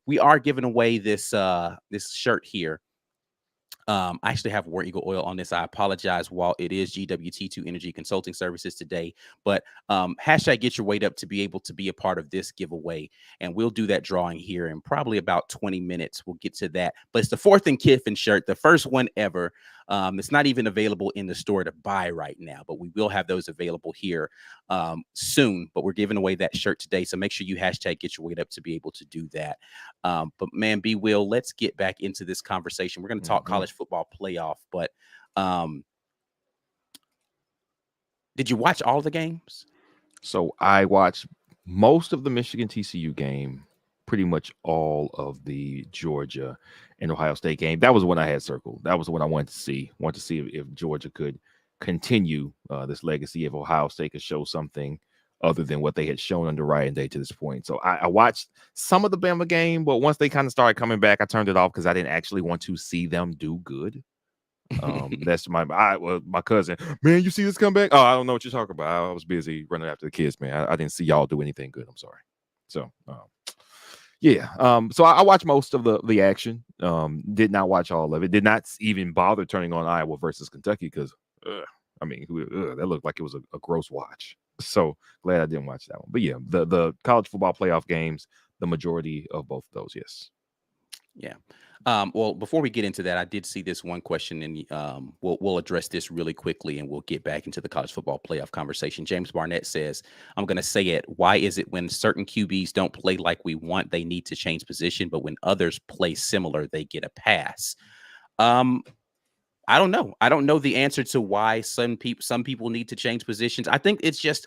We are giving away this shirt here. I actually have War Eagle oil on this. I apologize while it is GWT2 Energy Consulting Services today, but hashtag get your weight up to be able to be a part of this giveaway. And we'll do that drawing here in probably about 20 minutes. We'll get to that. But it's the Fourth and Kiffin shirt, the first one ever. It's not even available in the store to buy right now, but we will have those available here soon. But we're giving away that shirt today. So make sure you hashtag get your weight up to be able to do that. But man, Will, let's get back into this conversation. We're going to talk college football playoff, but did you watch all the games?
So I watched most of the Michigan TCU game, pretty much all of the Georgia and Ohio State game. That was the one I had circled. That was the one I wanted to see. If Georgia could continue this legacy, if Ohio State could show something other than what they had shown under Ryan Day to this point. So I watched some of the Bama game, but once they kind of started coming back, I turned it off because I didn't actually want to see them do good. That's my cousin. Man, you see this come back? Oh, I don't know what you're talking about. I was busy running after the kids, man. I didn't see y'all do anything good. I'm sorry. So, so I watched most of the action. Did not watch all of it. Did not even bother turning on Iowa versus Kentucky because, that looked like it was a gross watch. So glad I didn't watch that one. But yeah, the college football playoff games, the majority of both of those, yes.
Yeah. Well, before we get into that, I did see this one question, and we'll address this really quickly, and we'll get back into the college football playoff conversation. James Barnett says, I'm going to say it. Why is it when certain QBs don't play like we want, they need to change position, but when others play similar, they get a pass? I don't know. I don't know the answer to why some people need to change positions. I think it's just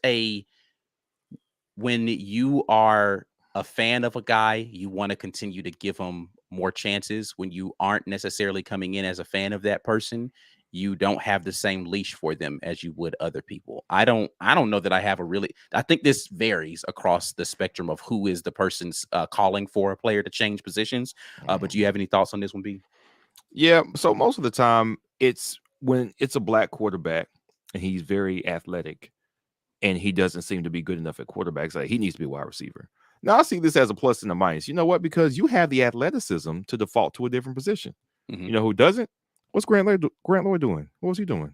when you are a fan of a guy, you want to continue to give him more chances. When you aren't necessarily coming in as a fan of that person, you don't have the same leash for them as you would other people. I don't know that I think this varies across the spectrum of who is the person's calling for a player to change positions. But do you have any thoughts on this one, B?
Yeah. So most of the time it's when it's a black quarterback and he's very athletic and he doesn't seem to be good enough at quarterbacks. Like he needs to be a wide receiver. Now I see this as a plus and a minus. You know what? Because you have the athleticism to default to a different position.
Mm-hmm.
You know who doesn't? What's Grant Lloyd doing? What was he doing?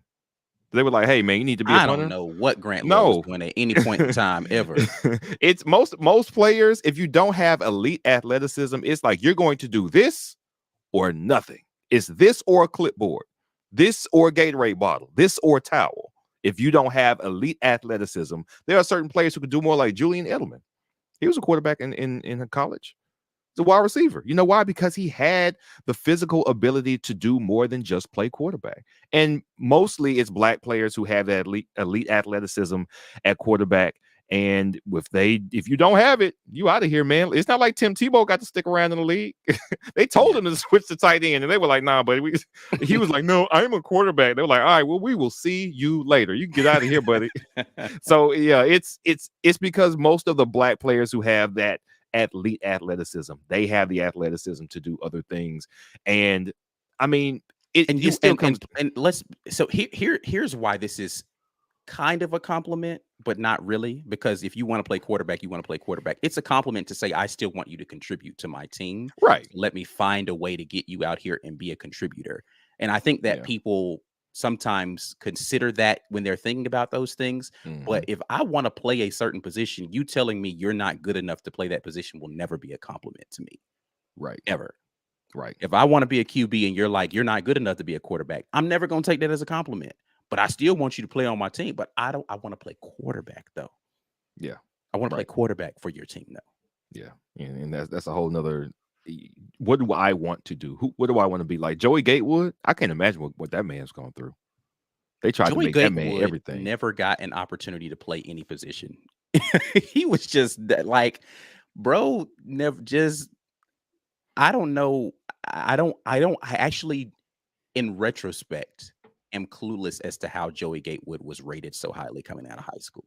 They were like, "Hey man, you need to be a punter."
I don't know what Grant Lloyd was doing at any point in time ever.
It's most players. If you don't have elite athleticism, it's like you're going to do this or nothing. It's this or a clipboard, this or a Gatorade bottle, this or a towel. If you don't have elite athleticism, there are certain players who could do more, like Julian Edelman. He was a quarterback in college. He's a wide receiver. You know why? Because he had the physical ability to do more than just play quarterback. And mostly it's black players who have that elite athleticism at quarterback. And if you don't have it, you out of here, man. It's not like Tim Tebow got to stick around in the league. They told him to switch to tight end, and they were like, "Nah, buddy." He was like, "No, I'm a quarterback." They were like, "All right, well, we will see you later. You can get out of here, buddy." So yeah, it's because most of the black players who have that elite athleticism, they have the athleticism to do other things. And I mean, here's why this is kind of a compliment, but not really, because if you want to play quarterback, you want to play quarterback. It's a compliment to say, I still want you to contribute to my team. Right.
Let me find a way to get you out here and be a contributor. And I think that people sometimes consider that when they're thinking about those things. Mm-hmm. But if I want to play a certain position, you telling me you're not good enough to play that position will never be a compliment to me.
Right.
Ever.
Right.
If I want to be a QB and you're like, you're not good enough to be a quarterback, I'm never going to take that as a compliment. But I still want you to play on my team. But I want to play quarterback, though.
Yeah.
I want to play quarterback for your team, though.
Yeah. And that's a whole nother. What do I want to do? What do I want to be like? Joey Gatewood? I can't imagine what that man's going through. They tried to make that man everything.
Never got an opportunity to play any position. He was just like, bro, never just. I don't know. I actually, in retrospect, am clueless as to how Joey Gatewood was rated so highly coming out of high school.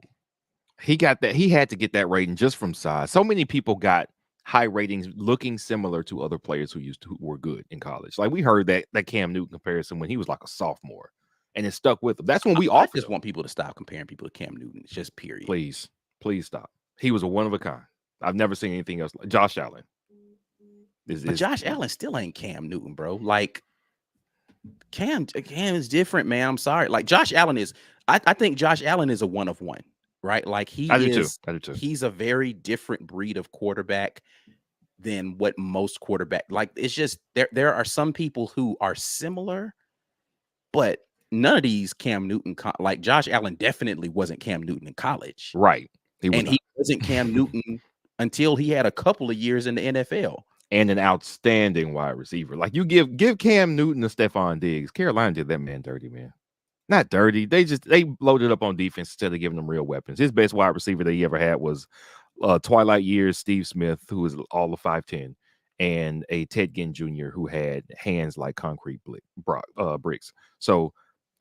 He got that. He had to get that rating just from size. So many people got high ratings looking similar to other players who were good in college. Like we heard that Cam Newton comparison when he was like a sophomore, and it stuck with him. That's when I
just want people to stop comparing people to Cam Newton. It's just period.
Please stop. He was a one of a kind. I've never seen anything else. Josh Allen.
But Josh Allen still ain't Cam Newton, bro. Like Cam is different, man. I'm sorry. Like Josh Allen is. I think Josh Allen is a one of one. Right, like I do too. He's a very different breed of quarterback than what most quarterback. Like it's just there are some people who are similar, but none of these Cam Newton like Josh Allen definitely wasn't Cam Newton in college,
right? He
wasn't Cam Newton until he had a couple of years in the NFL
and an outstanding wide receiver. Like you give Cam Newton to Stephon Diggs. Carolina did that man dirty, man. Not dirty. They loaded up on defense instead of giving them real weapons. His best wide receiver that he ever had was Twilight Years Steve Smith, who was all of 5'10", and a Ted Ginn Jr. who had hands like concrete bricks. So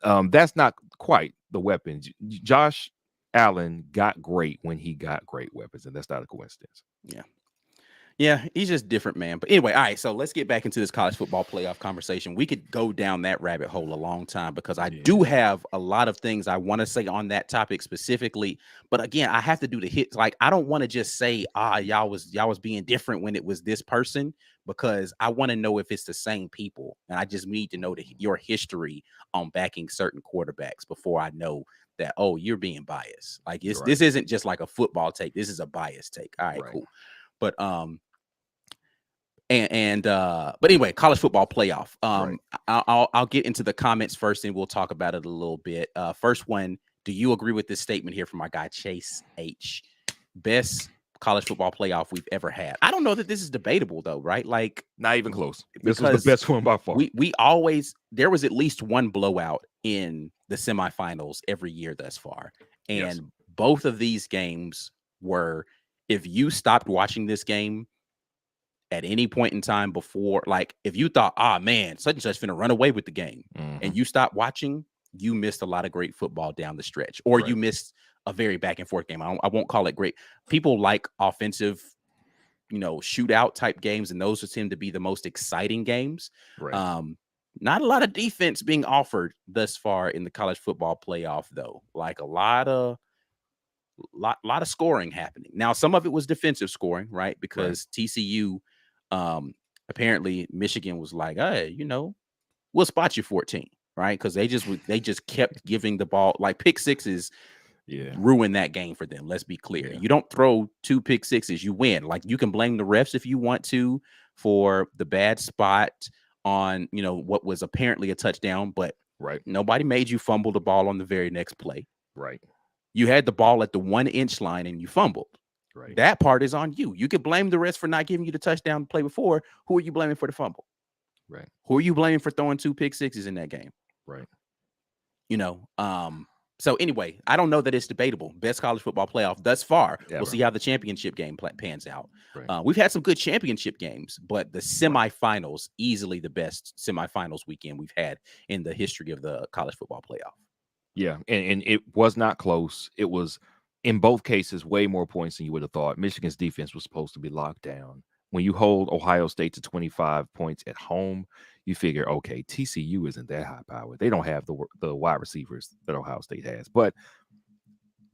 that's not quite the weapons. Josh Allen got great when he got great weapons, and that's not a coincidence.
Yeah, he's just different, man. But anyway, all right, so let's get back into this college football playoff conversation. We could go down that rabbit hole a long time because I do have a lot of things I want to say on that topic specifically. But again, I have to do the hits. Like, I don't want to just say, y'all was being different when it was this person, because I want to know if it's the same people. And I just need to know your history on backing certain quarterbacks before I know that, oh, you're being biased. Like, this isn't just like a football take. This is a bias take. All right, cool. But but anyway, college football playoff. I'll get into the comments first, and we'll talk about it a little bit. First one, do you agree with this statement here from our guy Chase H? Best college football playoff we've ever had. I don't know that this is debatable though, right? Like
not even close. This was the best one by far.
There was at least one blowout in the semifinals every year thus far, and both of these games were. If you stopped watching this game at any point in time before, like if you thought, man, such and such finna run away with the game, and you stopped watching, you missed a lot of great football down the stretch, or you missed a very back and forth game. I won't call it great. People like offensive, shootout type games, and those tend to be the most exciting games. Right. Not a lot of defense being offered thus far in the college football playoff, though. Like a lot of scoring happening. Now, some of it was defensive scoring, right? Because TCU, apparently Michigan was like, hey, we'll spot you 14, right? Because they just kept giving the ball, like pick sixes ruin that game for them. Let's be clear. You don't throw 2 pick sixes, you win. Like you can blame the refs if you want to for the bad spot on, what was apparently a touchdown, but nobody made you fumble the ball on the very next play.
Right.
You had the ball at the 1-inch line and you fumbled. Right. That part is on you. You could blame the rest for not giving you the touchdown play before. Who are you blaming for the fumble?
Right.
Who are you blaming for throwing 2 pick sixes in that game?
Right.
So anyway, I don't know that it's debatable. Best college football playoff thus far.
Yeah,
we'll see how the championship game pans out.
Right.
We've had some good championship games, but the semifinals, easily the best semifinals weekend we've had in the history of the college football playoff.
Yeah, and it was not close. It was, in both cases, way more points than you would have thought. Michigan's defense was supposed to be locked down. When you hold Ohio State to 25 points at home, you figure, okay, TCU isn't that high power. They don't have the wide receivers that Ohio State has. But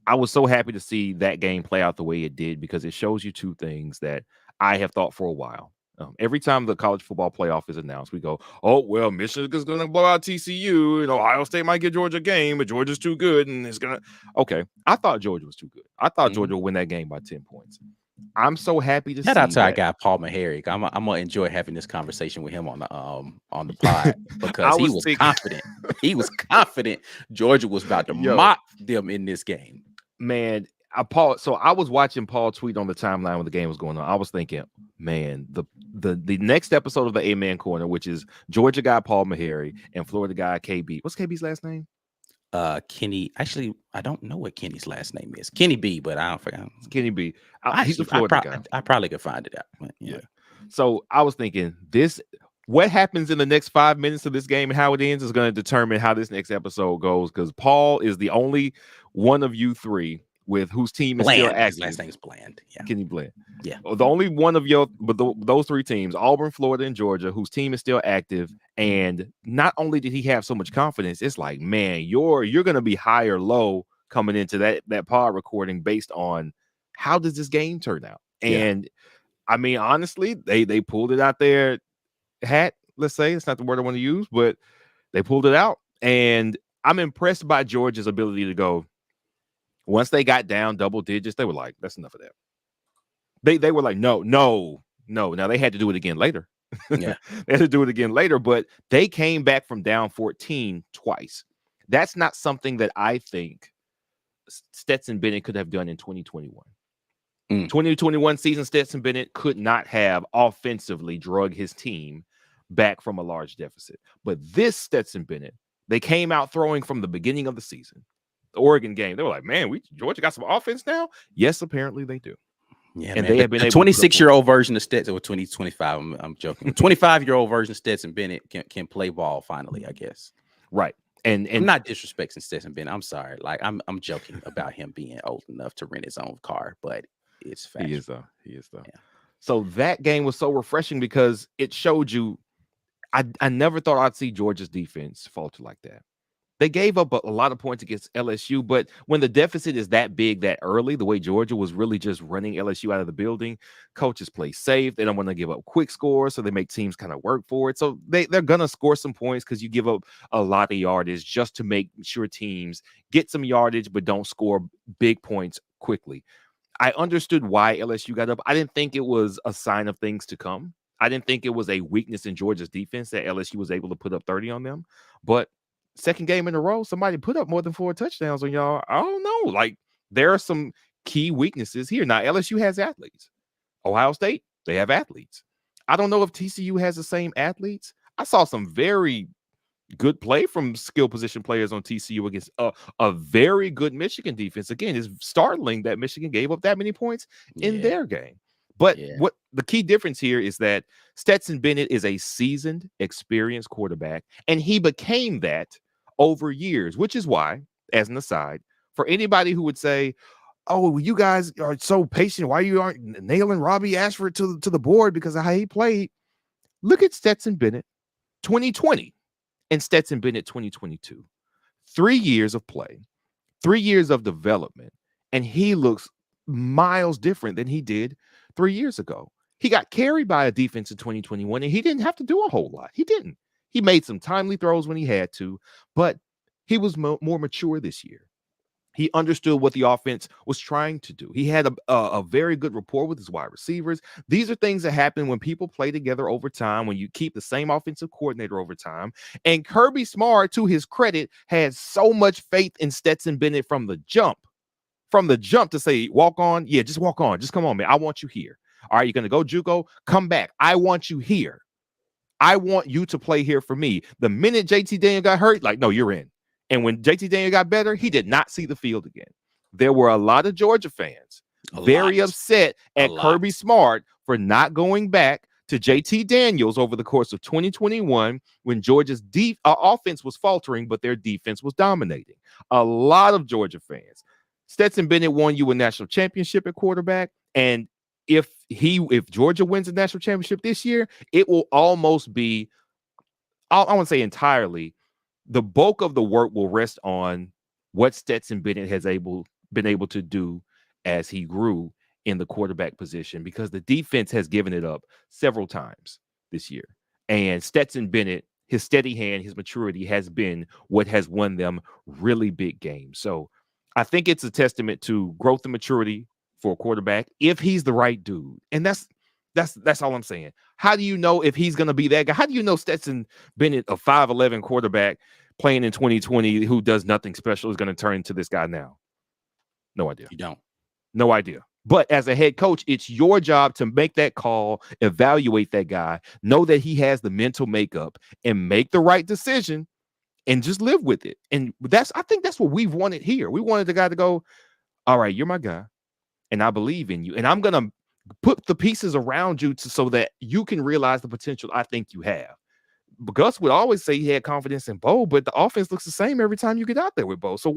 I was so happy to see that game play out the way it did, because it shows you two things that I have thought for a while. Every time the college football playoff is announced, we go, oh, well, Michigan's going to blow out TCU, and Ohio State might get Georgia a game, but Georgia's too good, and it's going to – okay. I thought Georgia was too good. I thought Georgia would win that game by 10 points. I'm so happy to see
Shout out to
that.
our guy, Paul Maharick. I'm going to enjoy having this conversation with him on the pod, because he was confident. He was confident Georgia was about to mop them in this game.
Man, I was watching Paul tweet on the timeline when the game was going on. I was thinking, man, the next episode of the A-Man Corner, which is Georgia guy Paul Meharry and Florida guy KB. What's KB's last name?
Kenny. Actually, I don't know what Kenny's last name is. Kenny B, but I don't forget.
Kenny B. He's a Florida guy.
I probably could find it out. But yeah.
So I was thinking what happens in the next 5 minutes of this game and how it ends is going to determine how this next episode goes, because Paul is the only one of you three with whose team is still active.
His last name is Bland. Yeah.
Kenny Bland.
Yeah.
The only one of those three teams, Auburn, Florida, and Georgia, whose team is still active. And not only did he have so much confidence, it's like, man, you're going to be high or low coming into that pod recording based on how does this game turn out. And I mean, honestly, they pulled it out their hat. Let's say it's not the word I want to use, but they pulled it out. And I'm impressed by Georgia's ability to go. Once they got down double digits, they were like, that's enough of that. They were like, no. Now they had to do it again later.
Yeah.
They had to do it again later, but they came back from down 14 twice. That's not something that I think Stetson Bennett could have done in 2021. 2021 season, Stetson Bennett could not have offensively drug his team back from a large deficit. But this Stetson Bennett, they came out throwing from the beginning of the season. The Oregon game, they were like, man, Georgia got some offense now. Yes, apparently they do.
Yeah,
and
man.
they have been
a 26-year-old version of Stetson, or 25. I'm joking. 25-year-old version of Stetson Bennett can play ball finally, I guess.
Right. And
I'm not disrespecting Stetson Bennett. I'm sorry. Like I'm joking about him being old enough to rent his own car, but it's factual.
He is though.
Yeah.
So that game was so refreshing because it showed you. I never thought I'd see Georgia's defense falter like that. They gave up a lot of points against LSU, but when the deficit is that big that early, the way Georgia was really just running LSU out of the building, coaches play safe. They don't want to give up quick scores, so they make teams kind of work for it. So they're going to score some points because you give up a lot of yardage just to make sure teams get some yardage but don't score big points quickly. I understood why LSU got up. I didn't think it was a sign of things to come. I didn't think it was a weakness in Georgia's defense that LSU was able to put up 30 on them. But second game in a row, somebody put up more than 4 touchdowns on y'all. I don't know. Like, there are some key weaknesses here. Now, LSU has athletes. Ohio State, they have athletes. I don't know if TCU has the same athletes. I saw some very good play from skill position players on TCU against a very good Michigan defense. Again, it's startling that Michigan gave up that many points in their game. But what the key difference here is that Stetson Bennett is a seasoned, experienced quarterback, and he became that over years, which is why, as an aside, for anybody who would say, oh, you guys are so patient, why you aren't nailing Robbie Ashford to the board because of how he played, look at Stetson Bennett 2020 and Stetson Bennett 2022. 3 years of play, 3 years of development, and he looks miles different than he did 3 years ago. He got carried by a defense in 2021, and he didn't have to do a whole lot. He didn't. He made some timely throws when he had to, but he was more mature this year. He understood what the offense was trying to do. He had a very good rapport with his wide receivers. These are things that happen when people play together over time, when you keep the same offensive coordinator over time. And Kirby Smart, to his credit, had so much faith in Stetson Bennett from the jump to say, walk on. Yeah, just walk on. Just come on, man. I want you here. All right, you're going to go JUCO. Come back. I want you here. I want you to play here for me. The minute JT Daniel got hurt, like, no, you're in. And when JT Daniel got better, he did not see the field again. There were a lot of Georgia fans very upset at Kirby Smart for not going back to JT Daniels over the course of 2021 when Georgia's offense was faltering, but their defense was dominating. A lot of Georgia fans. Stetson Bennett won you a national championship at quarterback, and if Georgia wins a national championship this year, it will almost be, I won't say entirely, the bulk of the work will rest on what Stetson Bennett has been able to do as he grew in the quarterback position, because the defense has given it up several times this year. And Stetson Bennett, his steady hand, his maturity has been what has won them really big games. So I think it's a testament to growth and maturity for a quarterback if he's the right dude. And that's all I'm saying. How do you know if he's going to be that guy? How do you know Stetson Bennett, a 5'11" quarterback playing in 2020 who does nothing special, is going to turn into this guy now? No idea.
You don't.
No idea. But as a head coach, it's your job to make that call, evaluate that guy, know that he has the mental makeup, and make the right decision and just live with it. And I think that's what we've wanted here. We wanted the guy to go, all right, you're my guy, and I believe in you. And I'm going to put the pieces around you so that you can realize the potential I think you have. Gus would always say he had confidence in Bo, but the offense looks the same every time you get out there with Bo. So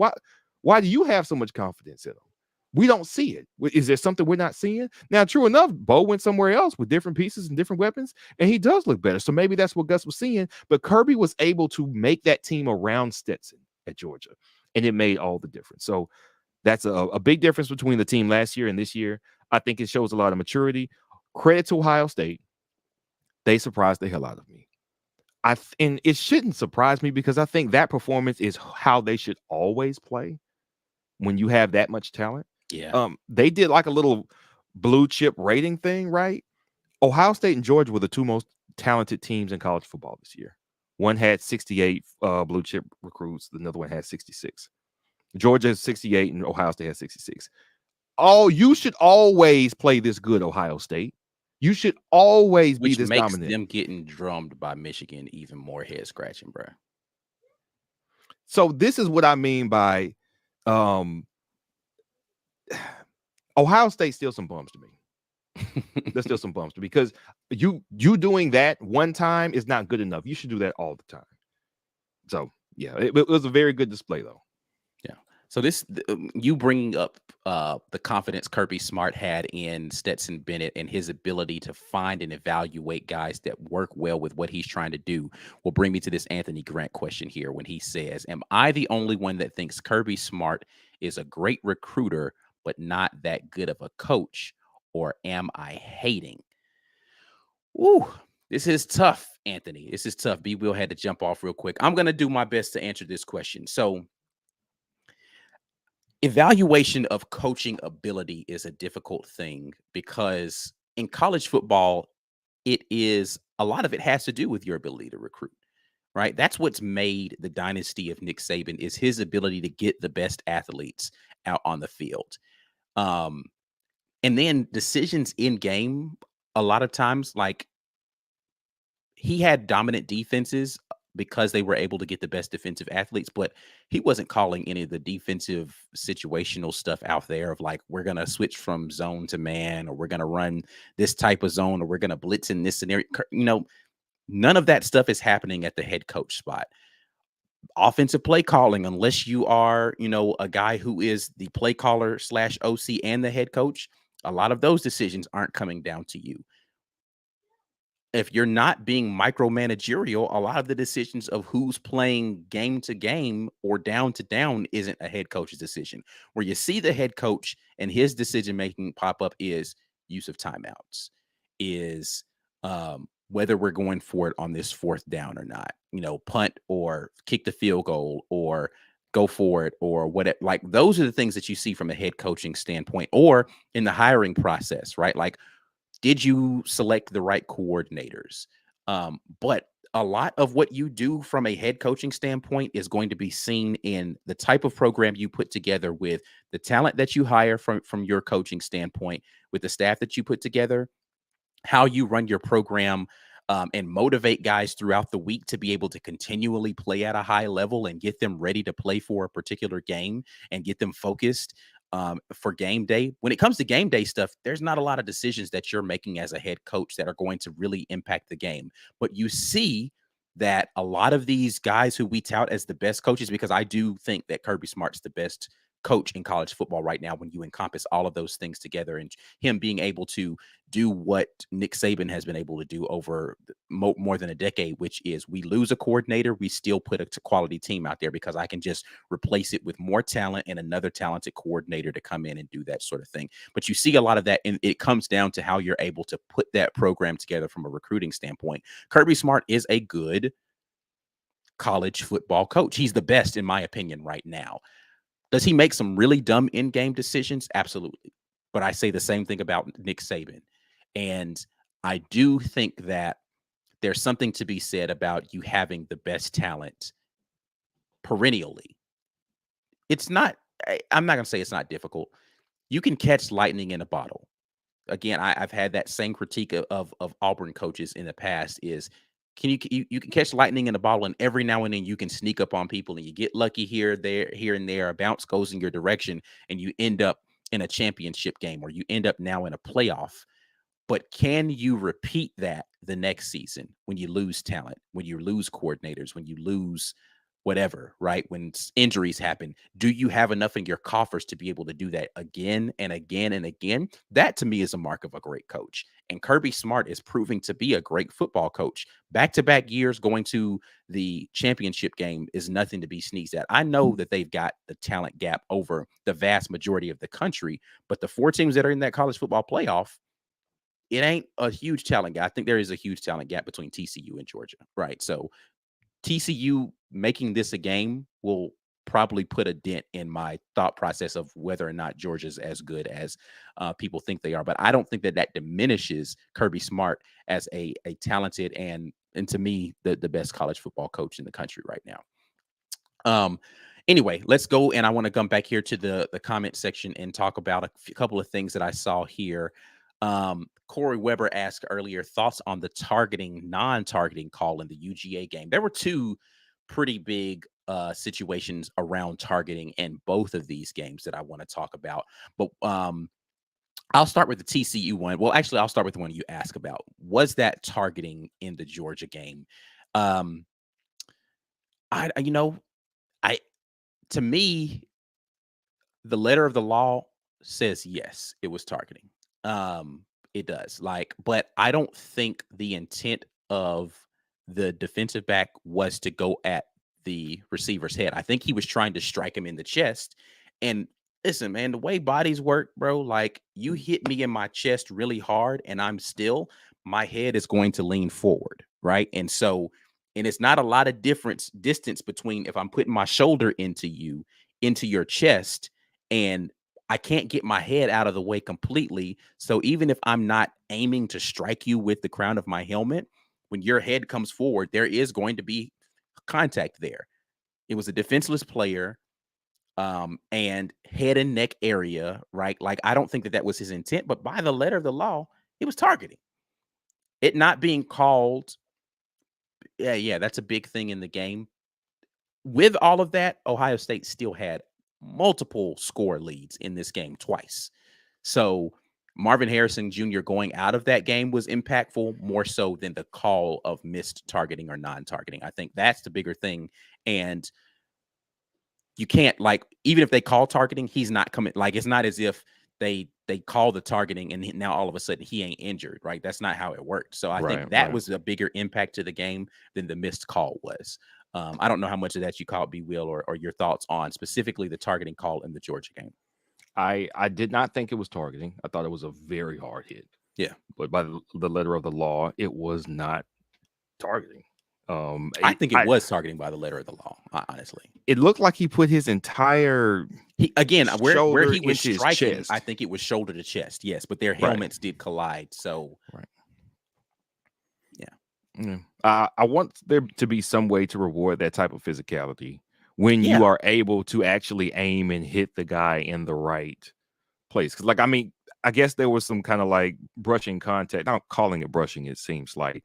why do you have so much confidence in him? We don't see it. Is there something we're not seeing? Now, true enough, Bo went somewhere else with different pieces and different weapons, and he does look better. So maybe that's what Gus was seeing. But Kirby was able to make that team around Stetson at Georgia, and it made all the difference. So that's a big difference between the team last year and this year. I think it shows a lot of maturity. Credit to Ohio State. They surprised the hell out of me. And it shouldn't surprise me because I think that performance is how they should always play when you have that much talent.
Yeah.
They did like a little blue chip rating thing, right? Ohio State and Georgia were the two most talented teams in college football this year. One had 68 blue chip recruits. Another one had 66. Georgia has 68 and Ohio State has 66. You should always play this good, Ohio State. You should always be this dominant.
Which makes them getting drummed by Michigan even more head scratching, bro.
So this is what I mean by Ohio State still some bums to me. There's still some bums to me because you doing that one time is not good enough. You should do that all the time. So yeah, it was a very good display though.
Yeah. So you bringing up the confidence Kirby Smart had in Stetson Bennett and his ability to find and evaluate guys that work well with what he's trying to do will bring me to this Anthony Grant question here when he says, am I the only one that thinks Kirby Smart is a great recruiter but not that good of a coach, or am I hating? Ooh, this is tough, Anthony. This is tough. B. Will had to jump off real quick. I'm going to do my best to answer this question. So evaluation of coaching ability is a difficult thing because in college football, a lot of it has to do with your ability to recruit, right? That's what's made the dynasty of Nick Saban is his ability to get the best athletes out on the field. And then decisions in game, a lot of times, like he had dominant defenses because they were able to get the best defensive athletes, but he wasn't calling any of the defensive situational stuff out there of like, we're going to switch from zone to man, or we're going to run this type of zone, or we're going to blitz in this scenario. None of that stuff is happening at the head coach spot. Offensive play calling, unless you are, a guy who is the play caller / OC and the head coach, a lot of those decisions aren't coming down to you. If you're not being micromanagerial, a lot of the decisions of who's playing game to game or down to down isn't a head coach's decision. Where you see the head coach and his decision making pop up is use of timeouts, is whether we're going for it on this fourth down or not, punt or kick the field goal or go for it or whatever. Like those are the things that you see from a head coaching standpoint or in the hiring process, right? Like, did you select the right coordinators? But a lot of what you do from a head coaching standpoint is going to be seen in the type of program you put together with the talent that you hire from your coaching standpoint, with the staff that you put together, how you run your program, and motivate guys throughout the week to be able to continually play at a high level and get them ready to play for a particular game and get them focused for game day. When it comes to game day stuff, there's not a lot of decisions that you're making as a head coach that are going to really impact the game. But you see that a lot of these guys who we tout as the best coaches, because I do think that Kirby Smart's the best coach in college football right now when you encompass all of those things together, and him being able to do what Nick Saban has been able to do over more than a decade, which is we lose a coordinator, we still put a quality team out there because I can just replace it with more talent and another talented coordinator to come in and do that sort of thing. But you see a lot of that, and it comes down to how you're able to put that program together from a recruiting standpoint. Kirby Smart is a good college football coach. He's the best, in my opinion, right now. Does he make some really dumb in-game decisions? Absolutely. But I say the same thing about Nick Saban. And I do think that there's something to be said about you having the best talent perennially. I'm not going to say it's not difficult. you can catch lightning in a bottle. Again, I've had that same critique of Auburn coaches in the past is you can catch lightning in a bottle, and every now and then you can sneak up on people and you get lucky here and there, a bounce goes in your direction and you end up in a championship game or you end up now in a playoff. But can you repeat that the next season when you lose talent, when you lose coordinators, when you lose whatever, right? When injuries happen, do you have enough in your coffers to be able to do that again and again and again? That to me is a mark of a great coach. And Kirby Smart is proving to be a great football coach. Back-to-back years going to the championship game is nothing to be sneezed at. I know that they've got the talent gap over the vast majority of the country, but the 4 teams that are in that college football playoff, it ain't a huge talent gap. I think there is a huge talent gap between TCU and Georgia, right? So TCU making this a game will probably put a dent in my thought process of whether or not Georgia's as good as people think they are. But I don't think that diminishes Kirby Smart as a talented and to me the best college football coach in the country right now. Anyway, let's go, and I want to come back here to the comment section and talk about a couple of things that I saw here. Corey Weber asked earlier thoughts on the non-targeting call in the UGA game. There were 2 pretty big situations around targeting in both of these games that I want to talk about. But I'll start with the TCU one. Well, actually, I'll start with the one you asked about. Was that targeting in the Georgia game? To me, the letter of the law says yes, it was targeting. It does. But I don't think the intent of the defensive back was to go at the receiver's head. I think he was trying to strike him in the chest. And listen, man, the way bodies work, bro, you hit me in my chest really hard and my head is going to lean forward, right? And it's not a lot of distance between if I'm putting my shoulder into your chest, and I can't get my head out of the way completely. So even if I'm not aiming to strike you with the crown of my helmet, when your head comes forward, there is going to be contact there. It was a defenseless player, and head and neck area, right? I don't think that was his intent, but by the letter of the law, it was targeting. It not being called. Yeah, that's a big thing in the game. With all of that, Ohio State still had multiple score leads in this game twice. So Marvin Harrison Jr. going out of that game was impactful more so than the call of missed targeting or non-targeting. I think that's the bigger thing. And you can't, even if they call targeting, he's not coming. It's not as if they call the targeting and now all of a sudden he ain't injured, right? That's not how it worked. So I think that was a bigger impact to the game than the missed call was. I don't know how much of that you call it, B. Will, or your thoughts on specifically the targeting call in the Georgia game.
I did not think it was targeting. I thought it was a very hard hit.
Yeah.
But by the letter of the law, it was not targeting.
I think it was targeting by the letter of the law, honestly.
It looked like he put his entire
where he was striking,
chest.
I think it was shoulder to chest, yes, but their helmets did collide. So
yeah. I want there to be some way to reward that type of physicality when you are able to actually aim and hit the guy in the right place. Because I guess there was some kind of brushing contact. Not calling it brushing, it seems like.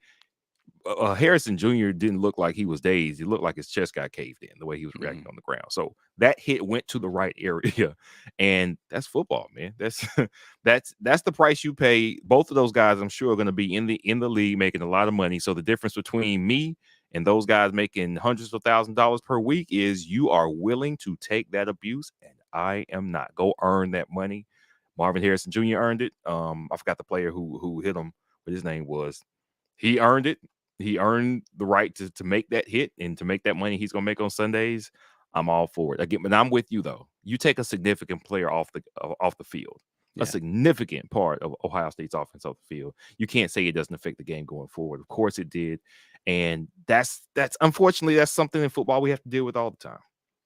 Harrison Jr. didn't look like he was dazed. He looked like his chest got caved in the way he was reacting on the ground. So that hit went to the right area, and that's football, man. That's the price you pay. Both of those guys, I'm sure, are going to be in the league making a lot of money. So the difference between me and those guys making hundreds of $1,000s per week is you are willing to take that abuse, and I am not. Go earn that money. Marvin Harrison Jr. earned it. I forgot the player who hit him, what his name was. He earned it. He earned the right to make that hit and to make that money he's going to make on Sundays. I'm all for it. Again, but I'm with you, though. You take a significant player off the field, a significant part of Ohio State's offense off the field. You can't say it doesn't affect the game going forward. Of course it did. And that's unfortunately, that's something in football we have to deal with all the time.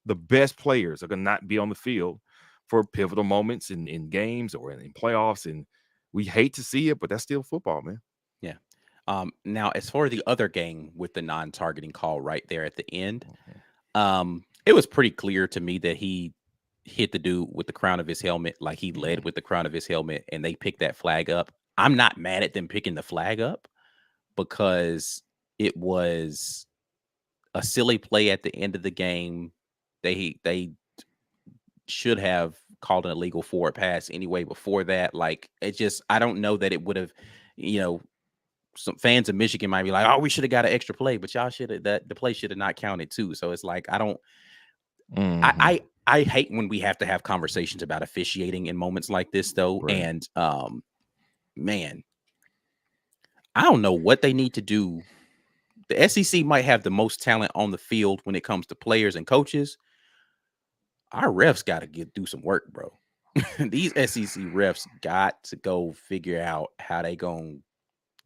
The best players are going to not be on the field for pivotal moments in games or in playoffs. And we hate to see it, but that's still football, man.
Yeah. Now, as for the other game with the non-targeting call right there at the end, it was pretty clear to me that he hit the dude with the crown of his helmet, like he led with the crown of his helmet, and they picked that flag up. I'm not mad at them picking the flag up because it was a silly play at the end of the game. They should have called an illegal forward pass anyway before that. Like, it just, I don't know that it would have, you know, some fans of Michigan might be like, oh, we should have got an extra play, but y'all should have, that the play should have not counted too. So it's like, I don't, I hate when we have to have conversations about officiating in moments like this though.
Right.
And man, I don't know what they need to do. The SEC might have the most talent on the field when it comes to players and coaches. Our refs got to do some work, bro. These SEC refs got to go figure out how they gonna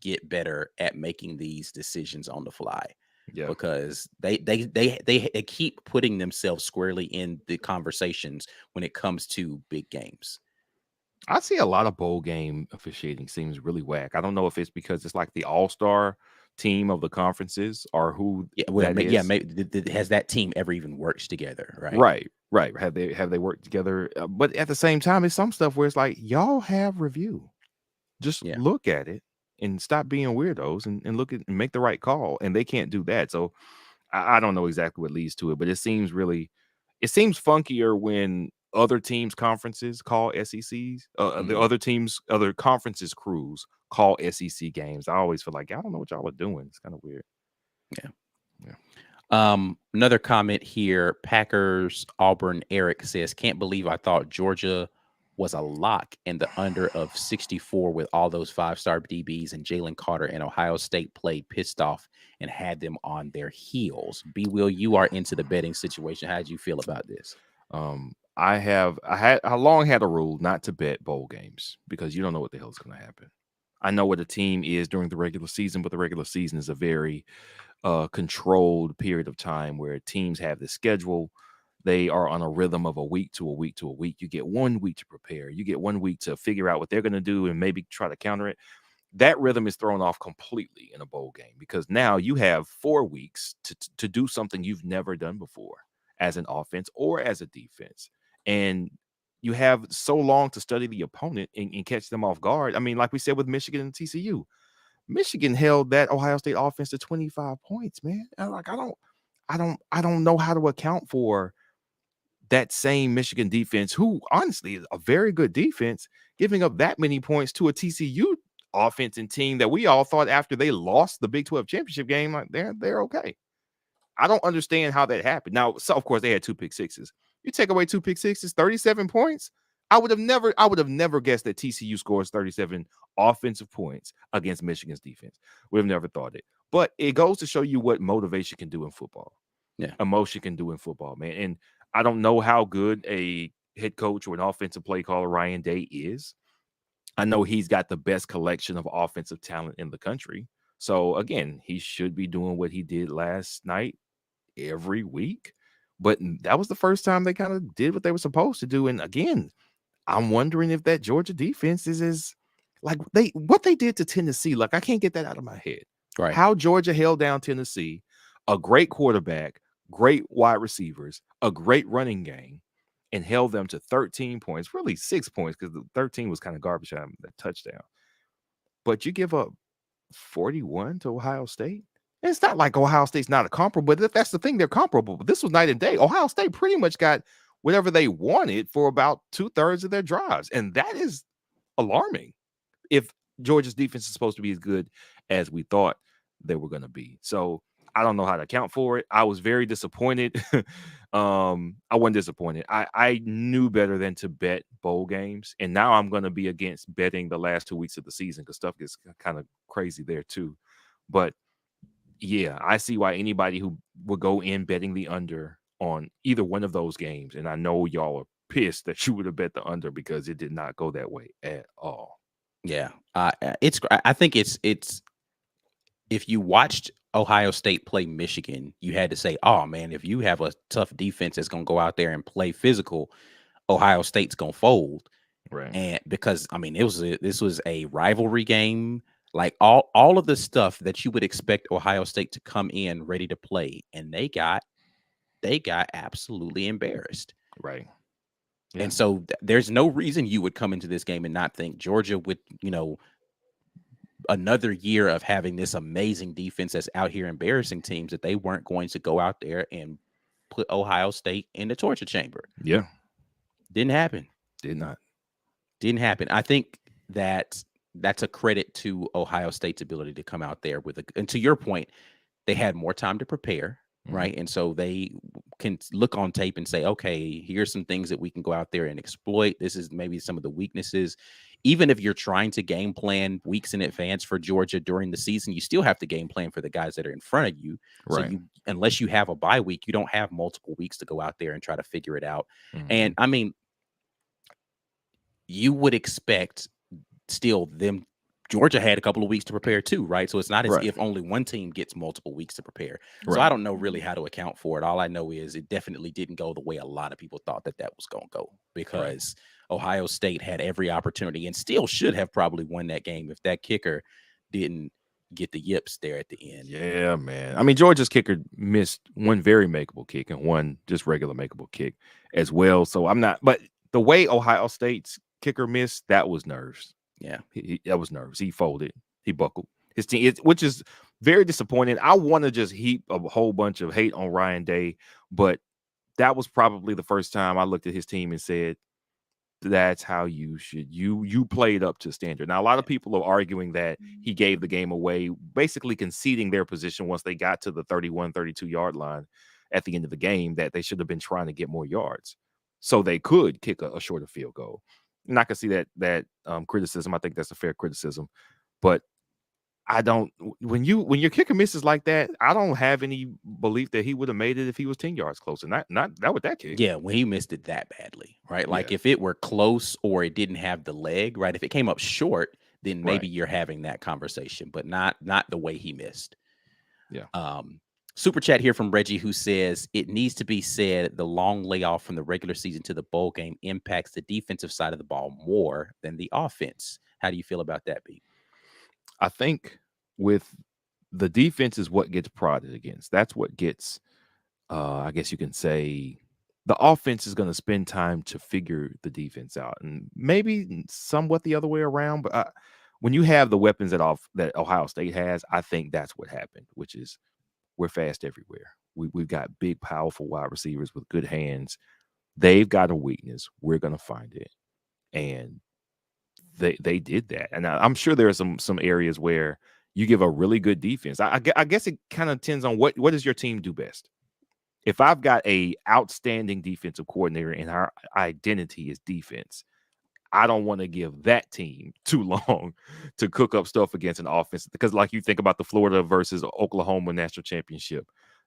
get better at making these decisions on the fly.
Yeah.
Because they keep putting themselves squarely in the conversations when it comes to big games.
I see a lot of bowl game officiating seems really whack. I don't know if it's because it's like the all-star team of the conferences or who
maybe has that team ever even worked together, right?
Right. Have they worked together? But at the same time, it's some stuff where it's like, y'all have review. Just look at it and stop being weirdos and look at and make the right call. And they can't do that. So I don't know exactly what leads to it, but it seems funkier when other teams' conferences call SECs, the other conferences crews call SEC games. I always feel like, I don't know what y'all are doing. It's kind of weird.
Yeah. Another comment here. Packers Auburn Eric says, can't believe I thought Georgia was a lock in the under of 64 with all those 5-star DBs, and Jalen Carter and Ohio State played pissed off and had them on their heels. B. Will, you are into the betting situation. How did you feel about this?
I long had a rule not to bet bowl games because you don't know what the hell is going to happen. I know what a team is during the regular season, but the regular season is a very controlled period of time where teams have the schedule. They are on a rhythm of a week to a week to a week. You get 1 week to prepare. You get 1 week to figure out what they're going to do and maybe try to counter it. That rhythm is thrown off completely in a bowl game because now you have 4 weeks to do something you've never done before as an offense or as a defense. And you have so long to study the opponent and catch them off guard. I mean, like we said with Michigan and TCU, Michigan held that Ohio State offense to 25 points, man. Like, I don't know how to account for that same Michigan defense, who honestly is a very good defense, giving up that many points to a TCU offense and team that we all thought after they lost the Big 12 championship game, like they're okay. I don't understand how that happened. Now, so of course they had 2 pick sixes. You take away 2 pick sixes, 37 points. I would have never guessed that TCU scores 37 offensive points against Michigan's defense. Would have never thought it. But it goes to show you what motivation can do in football.
Yeah.
Emotion can do in football, man. And I don't know how good a head coach or an offensive play caller Ryan Day is. I know he's got the best collection of offensive talent in the country. So again, he should be doing what he did last night every week. But that was the first time they kind of did what they were supposed to do. And again, I'm wondering if that Georgia defense is like what they did to Tennessee. Like, I can't get that out of my head.
Right.
How Georgia held down Tennessee, a great quarterback, great wide receivers, a great running game, and held them to 13 points, really 6 points, because the 13 was kind of garbage out of that touchdown. But you give up 41 to Ohio State. And it's not like Ohio State's not a comparable, but that's the thing, they're comparable. But this was night and day. Ohio State pretty much got whatever they wanted for about 2/3 of their drives. And that is alarming if Georgia's defense is supposed to be as good as we thought they were going to be. So I don't know how to account for it. I was very disappointed. I wasn't disappointed. I knew better than to bet bowl games. And now I'm going to be against betting the last 2 weeks of the season because stuff gets kind of crazy there too. But yeah, I see why anybody who would go in betting the under on either one of those games, and I know y'all are pissed that you would have bet the under because it did not go that way at all.
Yeah, I think it's if you watched Ohio State play Michigan, you had to say, oh man, if you have a tough defense that's going to go out there and play physical, Ohio State's going to fold.
Right.
And because I mean, this was a rivalry game. Like all of the stuff that you would expect Ohio State to come in ready to play, and they got absolutely embarrassed.
Right. Yeah.
And so there's no reason you would come into this game and not think Georgia would, another year of having this amazing defense that's out here embarrassing teams, that they weren't going to go out there and put Ohio State in the torture chamber.
Yeah.
Didn't happen.
Did not.
Didn't happen. I think that's a credit to Ohio State's ability to come out there and to your point, they had more time to prepare, right? And so they can look on tape and say, okay, here's some things that we can go out there and exploit. This is maybe some of the weaknesses. Even if you're trying to game plan weeks in advance for Georgia during the season, you still have to game plan for the guys that are in front of you.
Right.
So unless you have a bye week, you don't have multiple weeks to go out there and try to figure it out. And I mean, you would expect still them. Georgia had a couple of weeks to prepare too, right? So it's not as if only one team gets multiple weeks to prepare. So I don't know really how to account for it. All I know is it definitely didn't go the way a lot of people thought that was going to go, because Ohio State had every opportunity and still should have probably won that game if that kicker didn't get the yips there at the end.
Yeah, man. I mean, Georgia's kicker missed one very makeable kick and one just regular makeable kick as well. So I'm not, but the way Ohio State's kicker missed, that was nerves.
Yeah,
that was nerves. He folded. He buckled. His team, which is very disappointing. I want to just heap a whole bunch of hate on Ryan Day, but that was probably the first time I looked at his team and said, that's how you should. You played up to standard. Now, a lot of people are arguing that he gave the game away, basically conceding their position once they got to the 31, 32-yard line at the end of the game, that they should have been trying to get more yards so they could kick a shorter field goal. And I can see that criticism. I think that's a fair criticism, but I don't. When your kicker misses like that, I don't have any belief that he would have made it if he was 10 yards closer. Not with that kick.
Yeah, when he missed it that badly, right? Like if it were close or it didn't have the leg, right? If it came up short, then maybe you're having that conversation, but not the way he missed.
Yeah.
Super chat here from Reggie, who says, it needs to be said the long layoff from the regular season to the bowl game impacts the defensive side of the ball more than the offense. How do you feel about that, B?
I think with the defense is what gets prodded against. That's what gets, I guess you can say, the offense is going to spend time to figure the defense out, and maybe somewhat the other way around. But when you have the weapons that Ohio State has, I think that's what happened, which is, we're fast everywhere. We've got big, powerful wide receivers with good hands. They've got a weakness. We're going to find it. And they did that. And I'm sure there are some areas where you give a really good defense. I guess it kind of depends on what does your team do best. If I've got a outstanding defensive coordinator and our identity is defense, I don't want to give that team too long to cook up stuff against an offense, because like you think about the Florida versus Oklahoma national championship.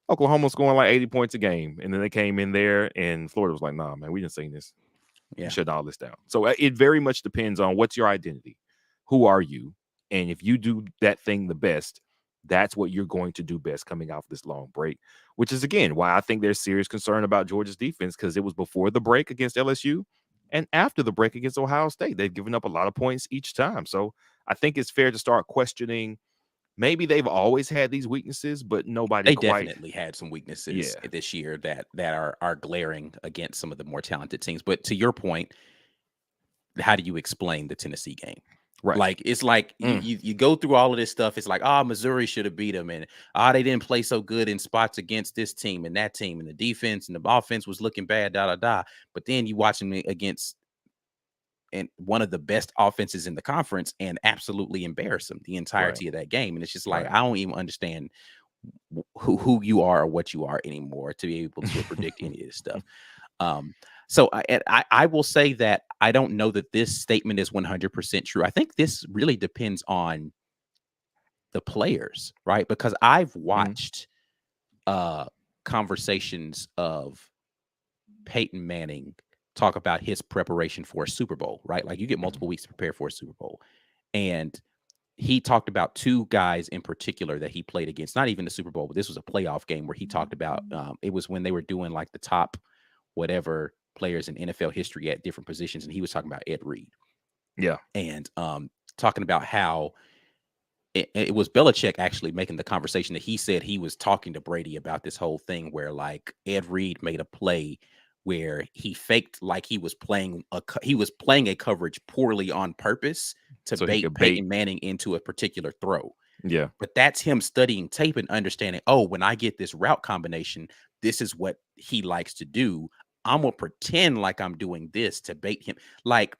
Oklahoma scoring like 80 points a game, and then they came in there and Florida was like, nah, man, we didn't see this. Yeah. Shut all this down. So it very much depends on what's your identity. Who are you? And if you do that thing the best, that's what you're going to do best coming off this long break, which is, again, why I think there's serious concern about Georgia's defense, because it was before the break against LSU. And after the break against Ohio State, they've given up a lot of points each time. So I think it's fair to start questioning. Maybe they've always had these weaknesses, but nobody
definitely had some weaknesses this year that are glaring against some of the more talented teams. But to your point, how do you explain the Tennessee game? Right. Like, it's like you go through all of this stuff. It's like, Missouri should have beat them, and they didn't play so good in spots against this team and that team, and the defense and the offense was looking bad, But then you watch them against one of the best offenses in the conference and absolutely embarrass them the entirety of that game. And it's just like, I don't even understand who you are or what you are anymore to be able to predict any of this stuff. So I will say that I don't know that this statement is 100% true. I think this really depends on the players, right? Because I've watched conversations of Peyton Manning talk about his preparation for a Super Bowl, right? Like, you get multiple weeks to prepare for a Super Bowl. And he talked about two guys in particular that he played against, not even the Super Bowl, but this was a playoff game where he talked about, it was when they were doing like the top whatever players in NFL history at different positions. And he was talking about Ed Reed.
Yeah.
And talking about how it was Belichick actually making the conversation that he said he was talking to Brady about this whole thing where, like, Ed Reed made a play where he faked like he was playing a coverage poorly on purpose to
So he
bait
could bait.
Peyton Manning into a particular throw.
Yeah.
But that's him studying tape and understanding, oh, when I get this route combination, this is what he likes to do. I'm going to pretend like I'm doing this to bait him. Like,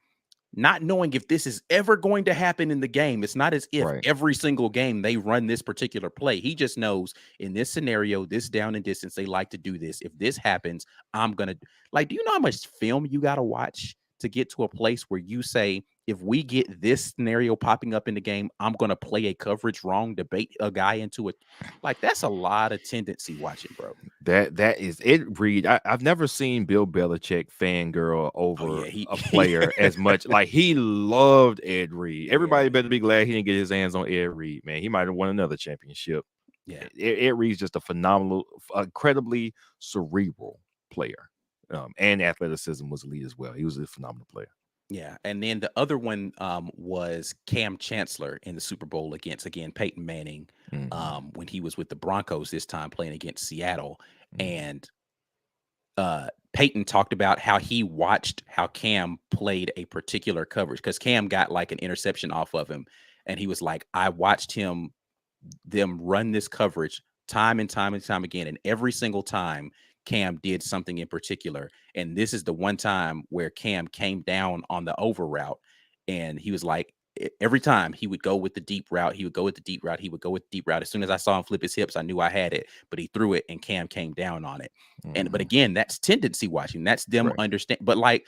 not knowing if this is ever going to happen in the game. It's not as if
Right.
every single game they run this particular play. He just knows in this scenario, this down and distance, they like to do this. If this happens, I'm going to like, do you know how much film you got to watch to get to a place where you say, if we get this scenario popping up in the game, I'm going to play a coverage wrong to bait a guy into it. Like, that's a lot of tendency watching, bro.
That is it, Reed. I've never seen Bill Belichick fangirl over a player as much. Like, he loved Ed Reed. Everybody better be glad he didn't get his hands on Ed Reed, man. He might have won another championship.
Yeah.
Ed Reed's just a phenomenal, incredibly cerebral player. And athleticism was elite as well. He was a phenomenal player.
Yeah, and then the other one was Cam Chancellor in the Super Bowl against, again, Peyton Manning, when he was with the Broncos this time playing against Seattle. And Peyton talked about how he watched how Cam played a particular coverage because Cam got like an interception off of him. And he was like, I watched them run this coverage time and time and time again. And every single time Cam did something in particular. And this is the one time where Cam came down on the over route. And he was like, every time he would go with the deep route, he would go with the deep route. He would go with the deep route. As soon as I saw him flip his hips, I knew I had it, but he threw it and Cam came down on it. And, but again, that's tendency watching. That's them understand. But like,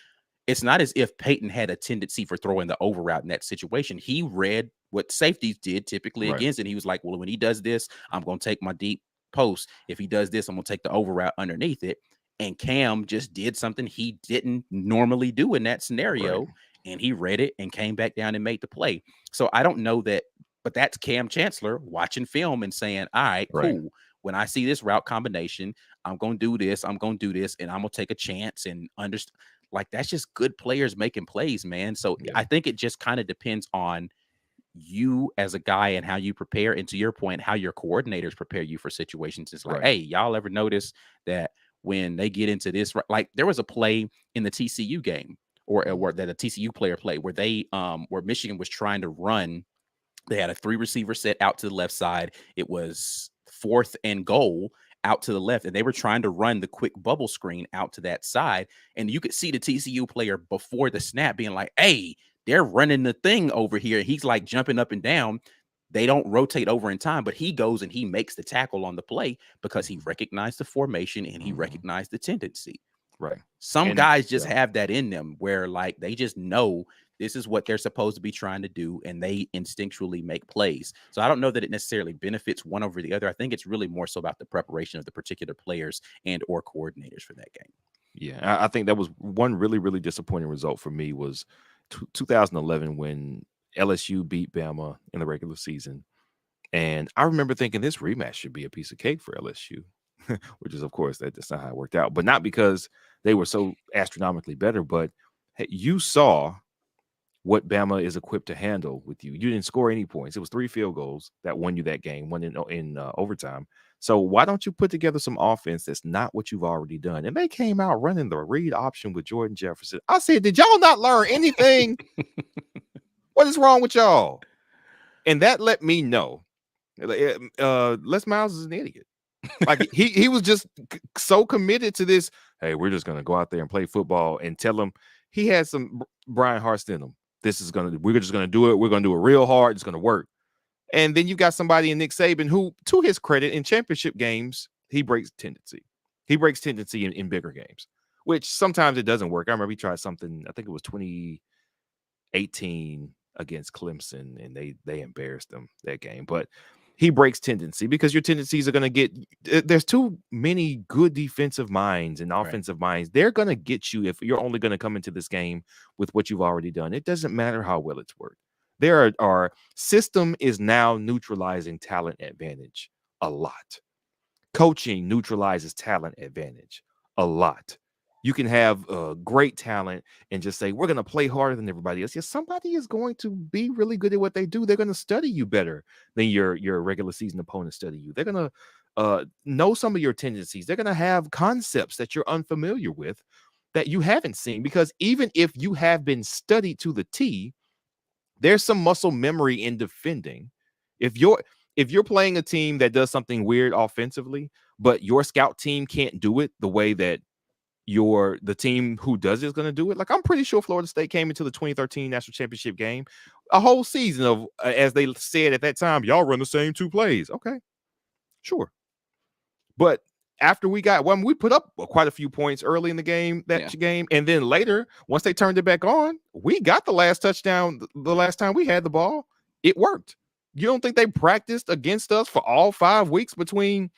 it's not as if Peyton had a tendency for throwing the over route in that situation. He read what safeties did typically against it. He was like, well, when he does this, I'm going to take my deep post. If he does this, I'm going to take the over route underneath it. And Cam just did something he didn't normally do in that scenario. And he read it and came back down and made the play. So I don't know that, but that's Cam Chancellor watching film and saying, all right, cool. When I see this route combination, I'm going to do this. I'm going to do this. And I'm going to take a chance and understand. Like, that's just good players making plays, man. So I think it just kind of depends on you as a guy and how you prepare. And to your point, how your coordinators prepare you for situations. It's like, hey, y'all ever notice that when they get into this, like there was a play in the TCU game or that a TCU player played where they where Michigan was trying to run. They had a 3 receiver set out to the left side. It was 4th and goal out to the left, and they were trying to run the quick bubble screen out to that side. And you could see the TCU player before the snap being like, hey, they're running the thing over here. He's like jumping up and down. They don't rotate over in time, but he goes and he makes the tackle on the play because he recognized the formation and he recognized the tendency. Some guys just have that in them where like they just know this is what they're supposed to be trying to do, and they instinctually make plays. So I don't know that it necessarily benefits one over the other. I think it's really more so about the preparation of the particular players and or coordinators for that game.
Yeah, I think that was one really, really disappointing result for me was 2011 when LSU beat Bama in the regular season. And I remember thinking this rematch should be a piece of cake for LSU, which is, of course, that's not how it worked out. But not because they were so astronomically better, but hey, you saw what Bama is equipped to handle with you. You didn't score any points. It was 3 field goals that won you that game, one in overtime. So why don't you put together some offense that's not what you've already done? And they came out running the read option with Jordan Jefferson. I said, did y'all not learn anything? What is wrong with y'all? And that let me know. Les Miles is an idiot. Like he was just so committed to this. Hey, we're just gonna go out there and play football and tell him he had some Brian Harst in him. We're just gonna do it. We're gonna do it real hard. It's gonna work. And then you got somebody in Nick Saban who, to his credit, in championship games, he breaks tendency. He breaks tendency in bigger games, which sometimes it doesn't work. I remember he tried something, I think it was 2018 against Clemson, and they embarrassed them that game. But he breaks tendency because your tendencies are going to get – there's too many good defensive minds and offensive minds. They're going to get you if you're only going to come into this game with what you've already done. It doesn't matter how well it's worked. There are system is now neutralizing talent advantage a lot. Coaching neutralizes talent advantage a lot. You can have great talent and just say, we're going to play harder than everybody else. Yes, somebody is going to be really good at what they do. They're going to study you better than your regular season opponent study you. They're going to know some of your tendencies. They're going to have concepts that you're unfamiliar with. that you haven't seen, because even if you have been studied to the T, there's some muscle memory in defending. If you're playing a team that does something weird offensively, but your scout team can't do it the way that the team who does it is going to do it. Like, I'm pretty sure Florida State came into the 2013 national championship game a whole season of, as they said at that time, y'all run the same 2 plays. Okay, sure. But after we put up quite a few points early in the game, game, and then later, once they turned it back on, we got the last touchdown the last time we had the ball. It worked. You don't think they practiced against us for all 5 weeks between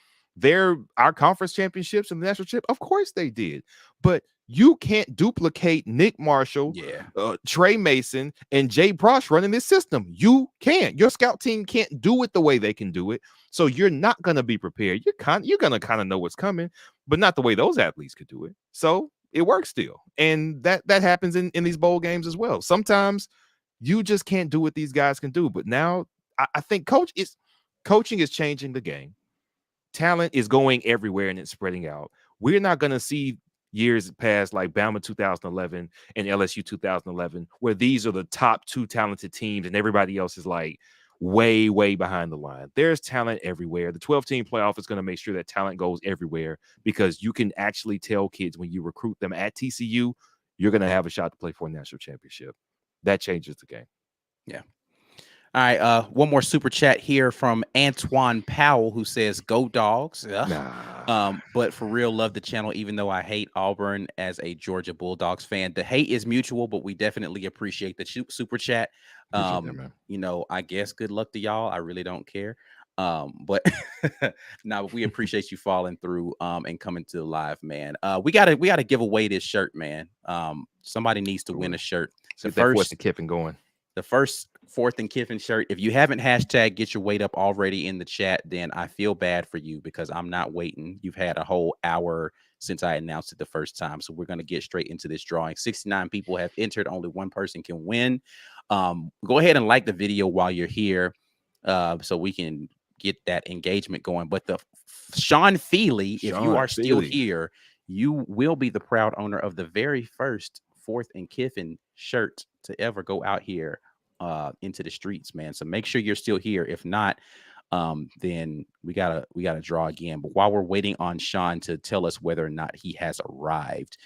our conference championships and the national chip? Of course they did. But you can't duplicate Nick Marshall, Trey Mason, and Jay Brosh running this system. You can't. Your scout team can't do it the way they can do it. So you're not going to be prepared. You're going to kind of know what's coming, but not the way those athletes could do it. So it works still. And that happens in these bowl games as well. Sometimes you just can't do what these guys can do. But now I think coaching is changing the game. Talent is going everywhere and it's spreading out. We're not going to see years past like Bama 2011 and LSU 2011, where these are the top 2 talented teams and everybody else is like way, way behind the line. There's talent everywhere. The 12-team playoff is going to make sure that talent goes everywhere, because you can actually tell kids when you recruit them at TCU, you're going to have a shot to play for a national championship. That changes the game.
Yeah. All right, one more super chat here from Antoine Powell, who says, "Go Dogs." But for real, love the channel, even though I hate Auburn as a Georgia Bulldogs fan. The hate is mutual, but we definitely appreciate the super chat. I guess good luck to y'all. I really don't care. But but we appreciate you following through and coming to the live, man. We gotta give away this shirt, man. Somebody needs to win a shirt.
So first, the Kiffin going.
The first 4th and Kiffin shirt. If you haven't hashtag get your weight up already in the chat, then I feel bad for you, because I'm not waiting. You've had a whole hour since I announced it the first time. So we're going to get straight into this drawing. 69 people have entered. Only one person can win. Go ahead and like the video while you're here, so we can get that engagement going. But the Sean Feely, if you are still here, you will be the proud owner of the very first 4th and Kiffin shirt to ever go out here into the streets, man. So make sure you're still here. If not, then we gotta draw again. But while we're waiting on Sean to tell us whether or not he has arrived,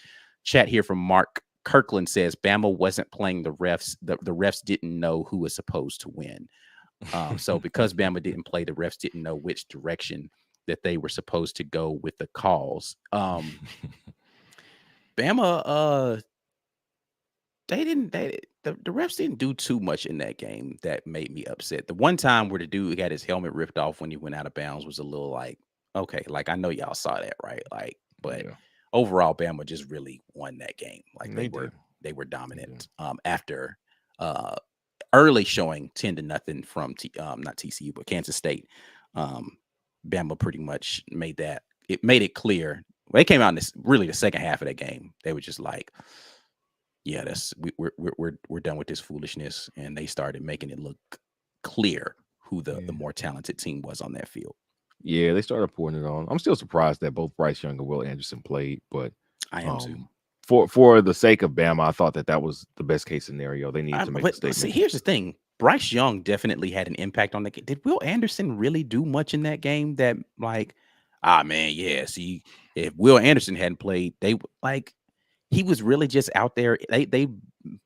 chat here from Mark Kirkland says Bama wasn't playing the refs. The refs didn't know who was supposed to win. So because Bama didn't play, the refs didn't know which direction that they were supposed to go with the calls. Bama, the refs didn't do too much in that game that made me upset. The one time where the dude got his helmet ripped off when he went out of bounds was a little like, okay, like I know y'all saw that, right? Like, but overall, Bama just really won that game. Like they were dominant. After early showing 10-0 from not TCU but Kansas State, Bama pretty much made it clear. They came out in the second half of that game. They were just like, yeah, we're done with this foolishness, and they started making it look clear who the more talented team was on that field.
Yeah, they started pouring it on. I'm still surprised that both Bryce Young and Will Anderson played, but
I am too.
For the sake of Bama, I thought that was the best case scenario. They needed to make a statement.
See, here's the thing: Bryce Young definitely had an impact on the game. Did Will Anderson really do much in that game? That see, if Will Anderson hadn't played, he was really just out there. They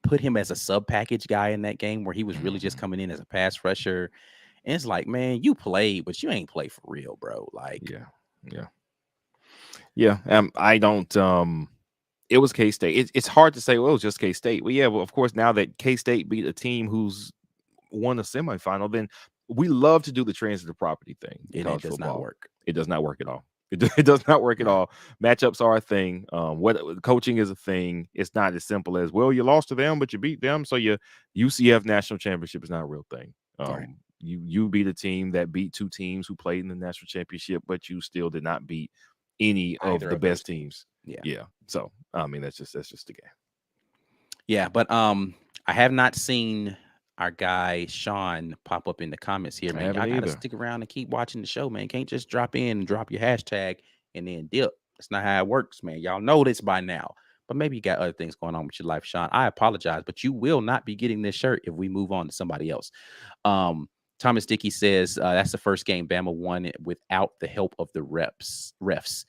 put him as a sub package guy in that game, where he was really just coming in as a pass rusher. And it's like, man, you played, but you ain't play for real, bro. Like,
yeah. I don't. It was K-State. It's hard to say, well, it was just K-State. Well, yeah. Well, of course, now that K-State beat a team who's won a semifinal, then we love to do the transitive property thing.
It does not work.
It does not work at all. It does not work at all. Matchups are a thing. What coaching is a thing. It's not as simple as, well, you lost to them, but you beat them. So your UCF national championship is not a real thing.
Right.
You beat a team that beat 2 teams who played in the national championship, but you still did not beat any of the best teams. Yeah. So I mean, that's just the game.
Yeah, but I have not seen our guy Sean pop up in the comments here, man. Y'all gotta stick around and keep watching the show, man. Can't just drop in and drop your hashtag and then dip. That's not how it works, man. Y'all know this by now. but maybe you got other things going on with your life, Sean. I apologize, but you will not be getting this shirt if we move on to somebody else. Thomas Dickey says that's the first game Bama won without the help of the refs.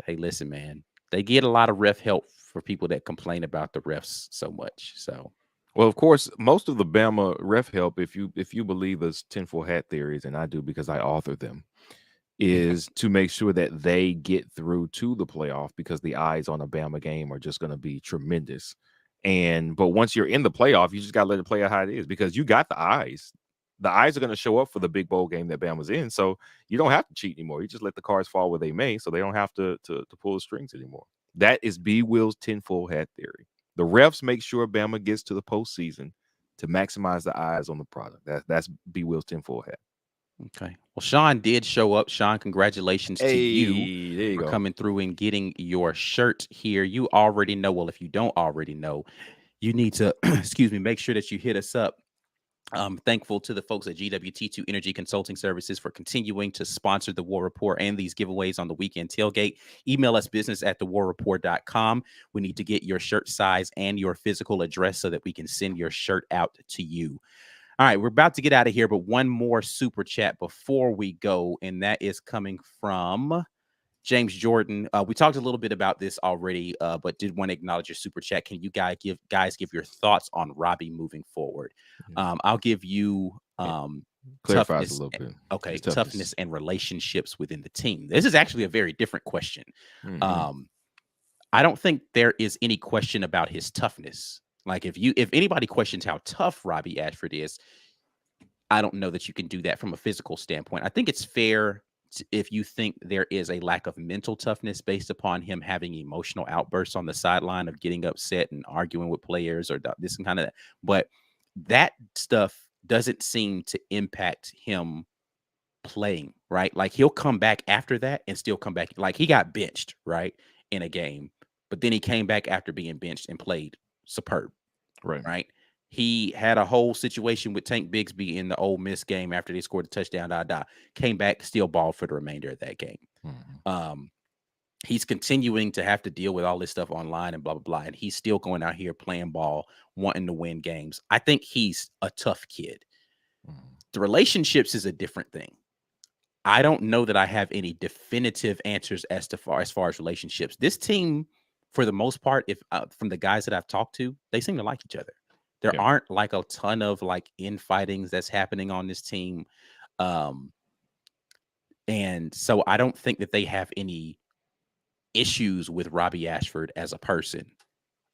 Hey, listen, man, they get a lot of ref help for people that complain about the refs so much. So,
well, of course, most of the Bama ref help, if you believe those tinfoil hat theories, and I do because I author them, is to make sure that they get through to the playoff because the eyes on a Bama game are just going to be tremendous. But once you're in the playoff, you just got to let it play out how it is because you got the eyes. The eyes are going to show up for the big bowl game that Bama's in, so you don't have to cheat anymore. You just let the cards fall where they may, so they don't have to pull the strings anymore. That is B. Will's tinfoil hat theory. The refs make sure Bama gets to the postseason to maximize the eyes on the product. That's B. Will's tinfoil hat.
Okay. Well, Sean did show up. Sean, congratulations to
you
for
go.
coming through and getting your shirt here. You already know. Well, if you don't already know, you need to, excuse me, make sure that you hit us up. I'm thankful to the folks at GWT2 Energy Consulting Services for continuing to sponsor the War Report and these giveaways on the weekend tailgate. Email us business@thewarreport.com. We need to get your shirt size and your physical address so that we can send your shirt out to you. All right, we're about to get out of here, but one more super chat before we go, and that is coming from James Jordan. We talked a little bit about this already, but did want to acknowledge your super chat. Can you guys give your thoughts on Robbie moving forward? I'll give you
clarifies
toughness,
a little bit.
Okay, toughness and relationships within the team. This is actually a very different question.
Mm-hmm.
I don't think there is any question about his toughness. Like if anybody questions how tough Robbie Ashford is, I don't know that you can do that from a physical standpoint. I think it's fair if you think there is a lack of mental toughness based upon him having emotional outbursts on the sideline of getting upset and arguing with players or this and kind of that. But that stuff doesn't seem to impact him playing, right? Like he'll come back after that and still come back. Like he got benched, right, in a game, but then he came back after being benched and played superb, right? He had a whole situation with Tank Bigsby in the Ole Miss game after they scored a touchdown. Came back, still balled for the remainder of that game. He's continuing to have to deal with all this stuff online and blah, blah, blah. And he's still going out here playing ball, wanting to win games. I think he's a tough kid. The relationships is a different thing. I don't know that I have any definitive answers as far as relationships. This team, for the most part, if from the guys that I've talked to, they seem to like each other. There aren't like a ton of like infightings that's happening on this team. And so I don't think that they have any issues with Robbie Ashford as a person.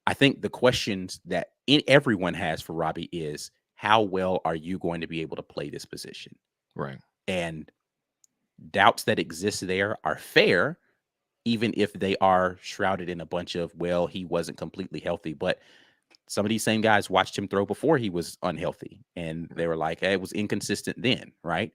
I think the questions that everyone has for Robbie is, how well are you going to be able to play this position?
Right.
And doubts that exist there are fair, even if they are shrouded in a bunch of, well, he wasn't completely healthy. But some of these same guys watched him throw before he was unhealthy, and they were like, hey, it was inconsistent then, right?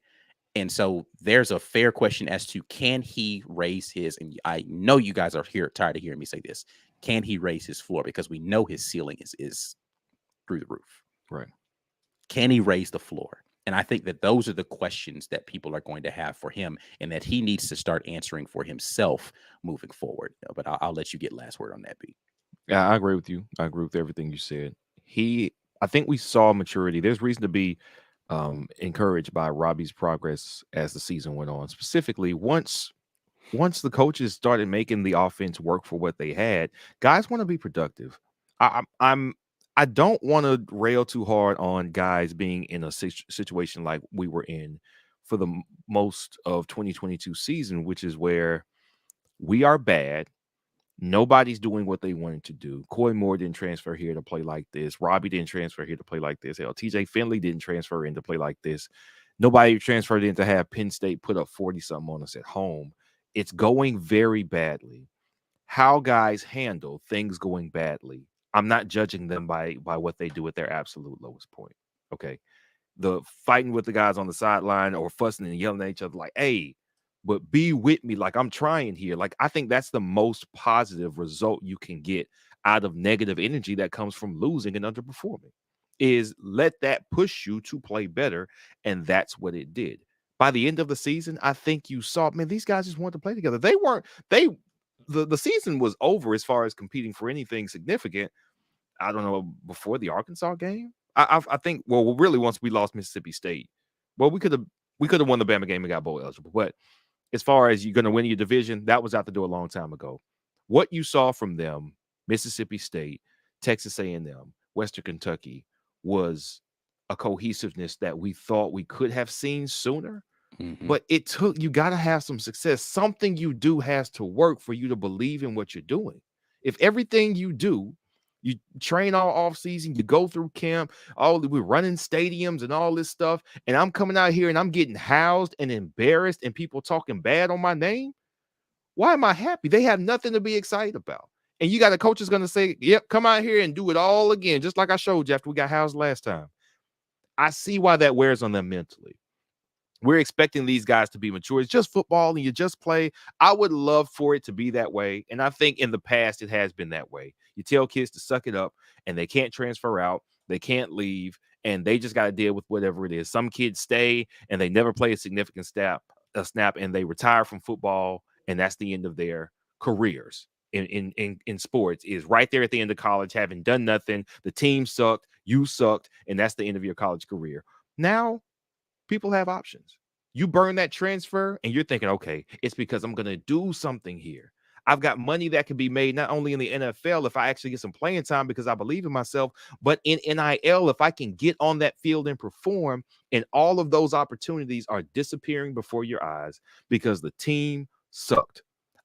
And so there's a fair question as to, can he raise his, and I know you guys are tired of hearing me say this, can he raise his floor? Because we know his ceiling is through the roof.
Right.
Can he raise the floor? And I think that those are the questions that people are going to have for him, and that he needs to start answering for himself moving forward. But I'll let you get last word on that, B.
Yeah, I agree with you. I agree with everything you said. I think we saw maturity. There's reason to be encouraged by Robbie's progress as the season went on. Specifically, once the coaches started making the offense work for what they had, guys want to be productive. I don't want to rail too hard on guys being in a situation like we were in for the most of 2022 season, which is where we are bad. Nobody's doing what they wanted to do. Coy Moore didn't transfer here to play like this. Robbie didn't transfer here to play like this. Hell, TJ Finley didn't transfer in to play like this. Nobody transferred in to have Penn State put up 40-something on us at home. It's going very badly. How guys handle things going badly, I'm not judging them by what they do at their absolute lowest point. Okay. The fighting with the guys on the sideline or fussing and yelling at each other like, hey, but be with me, like I'm trying here. Like, I think that's the most positive result you can get out of negative energy that comes from losing and underperforming, is let that push you to play better. And that's what it did. By the end of the season, I think you saw, man, these guys just wanted to play together. the season was over as far as competing for anything significant. I don't know, before the Arkansas game. I think, well, really, once we lost Mississippi State, well, we could have won the Bama game and got bowl eligible. But as far as you're going to win your division, that was out the door a long time ago. What you saw from them, Mississippi State, Texas A&M, Western Kentucky, was a cohesiveness that we thought we could have seen sooner. But you got to have some success. Something you do has to work for you to believe in what you're doing. If everything you do, you train all off season, you go through camp, we're running stadiums and all this stuff, and I'm coming out here and I'm getting housed and embarrassed and people talking bad on my name, why am I happy? They have nothing to be excited about. And you got a coach that's going to say, yep, come out here and do it all again, just like I showed you after we got housed last time. I see why that wears on them mentally. We're expecting these guys to be mature. It's just football and you just play. I would love for it to be that way. And I think in the past, it has been that way. You tell kids to suck it up and they can't transfer out. They can't leave and they just got to deal with whatever it is. Some kids stay and they never play a significant snap and they retire from football. And that's the end of their careers in sports, is right there at the end of college, having done nothing. The team sucked, you sucked, and that's the end of your college career. Now, people have options. You burn that transfer and you're thinking, okay, it's because I'm going to do something here. I've got money that can be made not only in the NFL if I actually get some playing time because I believe in myself, but in NIL if I can get on that field and perform, and all of those opportunities are disappearing before your eyes because the team sucked.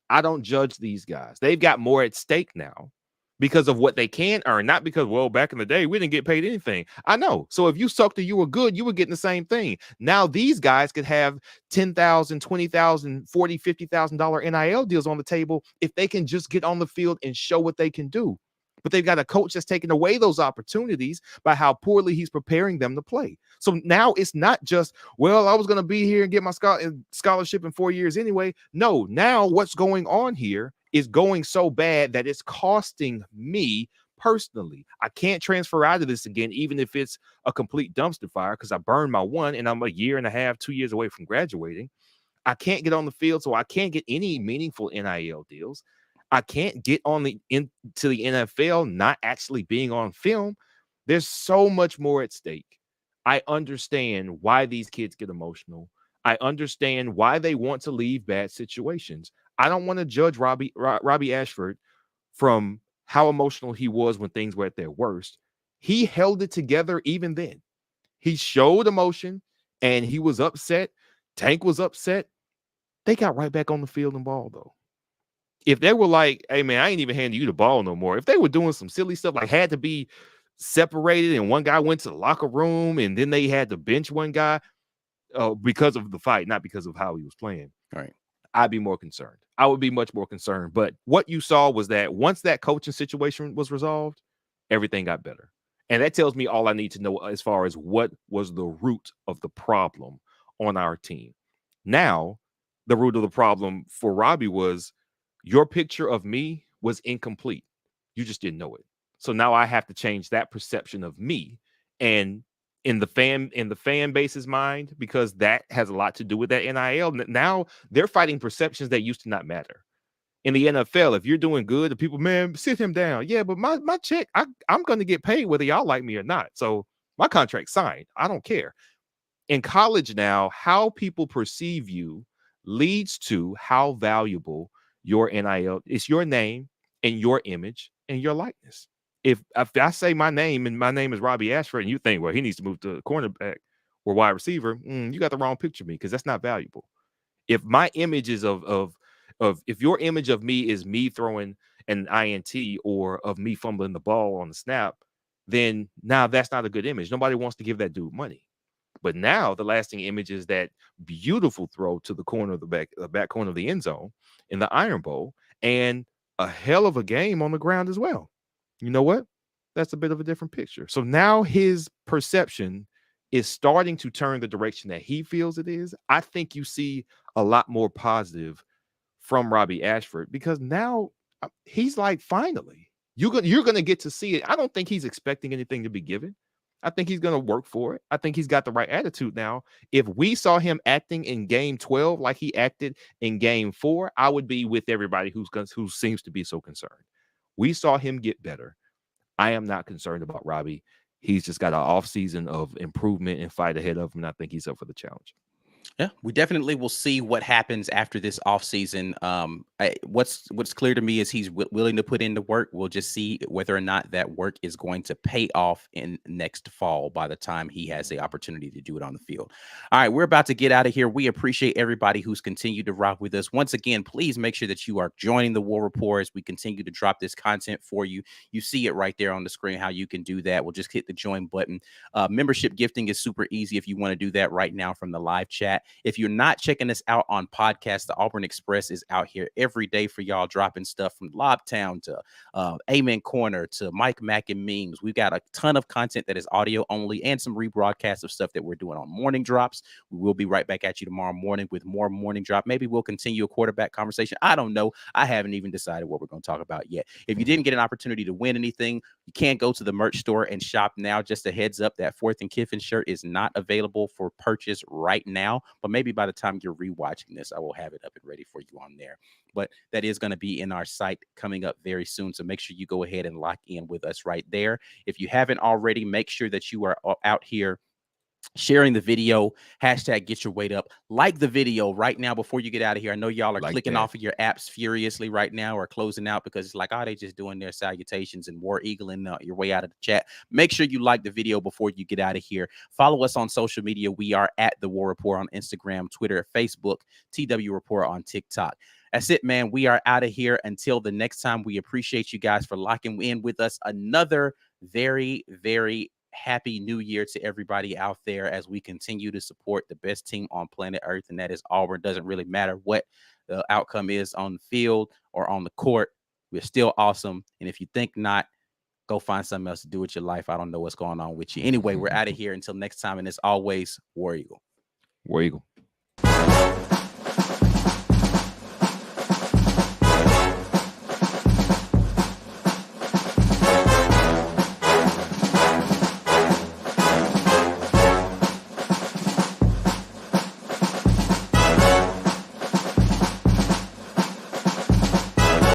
I don't judge these guys. They've got more at stake now because of what they can earn, not because, well, back in the day, we didn't get paid anything. I know. So if you sucked or you were good, you were getting the same thing. Now these guys could have $10,000, $20,000, $40,000, $50,000 NIL deals on the table if they can just get on the field and show what they can do. But they've got a coach that's taking away those opportunities by how poorly he's preparing them to play. So now it's not just, well, I was going to be here and get my scholarship in 4 years anyway. No, now what's going on here is going so bad that it's costing me personally. I can't transfer out of this again, even if it's a complete dumpster fire, because I burned my one and I'm a year and a half, 2 years away from graduating. I can't get on the field, so I can't get any meaningful NIL deals. I can't get into the NFL not actually being on film. There's so much more at stake. I understand why these kids get emotional. I understand why they want to leave bad situations. I don't want to judge Robbie Ashford from how emotional he was when things were at their worst. He held it together even then. He showed emotion and he was upset. Tank was upset. They got right back on the field and ball, though. If they were like, hey, man, I ain't even handing you the ball no more. If they were doing some silly stuff, like had to be separated and one guy went to the locker room and then they had to bench one guy because of the fight, not because of how he was playing.
Right.
I'd be more concerned. I would be much more concerned. But what you saw was that once that coaching situation was resolved, everything got better. And that tells me all I need to know as far as what was the root of the problem on our team. Now, the root of the problem for Robbie was, your picture of me was incomplete. You just didn't know it. So now I have to change that perception of me. And in the fan base's mind, because that has a lot to do with that NIL. Now they're fighting perceptions that used to not matter. In the NFL, if you're doing good, the people, man, sit him down. Yeah, but my check, I'm going to get paid whether y'all like me or not. So my contract's signed. I don't care. In college now, how people perceive you leads to how valuable your NIL is. Your name and your image and your likeness. If I say my name and my name is Robbie Ashford and you think, well, he needs to move to cornerback or wide receiver, you got the wrong picture of me, because that's not valuable. If my image is if your image of me is me throwing an INT or of me fumbling the ball on the snap, then now that's not a good image. Nobody wants to give that dude money. But now the lasting image is that beautiful throw to the corner of the back corner of the end zone in the Iron Bowl, and a hell of a game on the ground as well. You know what? That's a bit of a different picture. So now his perception is starting to turn the direction that he feels it is. I think you see a lot more positive from Robbie Ashford, because now he's like, finally, you're going to get to see it. I don't think he's expecting anything to be given. I think he's going to work for it. I think he's got the right attitude now. If we saw him acting in game 12 like he acted in game 4, I would be with everybody who seems to be so concerned. We saw him get better. I am not concerned about Robbie. He's just got an off season of improvement and fight ahead of him, and I think he's up for the challenge.
Yeah, we definitely will see what happens after this offseason. What's clear to me is he's willing to put in the work. We'll just see whether or not that work is going to pay off in next fall by the time he has the opportunity to do it on the field. All right, we're about to get out of here. We appreciate everybody who's continued to rock with us. Once again, please make sure that you are joining the War Report as we continue to drop this content for you. You see it right there on the screen how you can do that. We'll just hit the join button. Membership gifting is super easy if you want to do that right now from the live chat. If you're not checking us out on podcast, the Auburn Express is out here every day for y'all, dropping stuff from Lobtown to Amen Corner to Mike Mack and Memes. We've got a ton of content that is audio only and some rebroadcast of stuff that we're doing on morning drops. We will be right back at you tomorrow morning with more morning drop. Maybe we'll continue a quarterback conversation. I don't know. I haven't even decided what we're going to talk about yet. If you didn't get an opportunity to win anything, you can't go to the merch store and shop now. Just a heads up, that 4th and Kiffin shirt is not available for purchase right now, but maybe by the time you're rewatching this, I will have it up and ready for you on there. But that is going to be in our site coming up very soon. So make sure you go ahead and lock in with us right there. If you haven't already, make sure that you are out here sharing the video, hashtag get your weight up. Like the video right now before you get out of here. I know y'all are clicking off of your apps furiously right now or closing out because it's like, oh, they just doing their salutations and war eagling your way out of the chat. Make sure you like the video before you get out of here. Follow us on social media. We are at The War Report on Instagram, Twitter, Facebook, TW Report on TikTok. That's it, man. We are out of here. Until the next time, we appreciate you guys for locking in with us. Another very, very happy new year to everybody out there as we continue to support the best team on planet Earth, and that is Auburn. Doesn't really matter what the outcome is on the field or on the court. We're still awesome. And if you think not, go find something else to do with your life. I don't know what's going on with you. Anyway, we're out of here until next time. And as always, War Eagle.
War Eagle.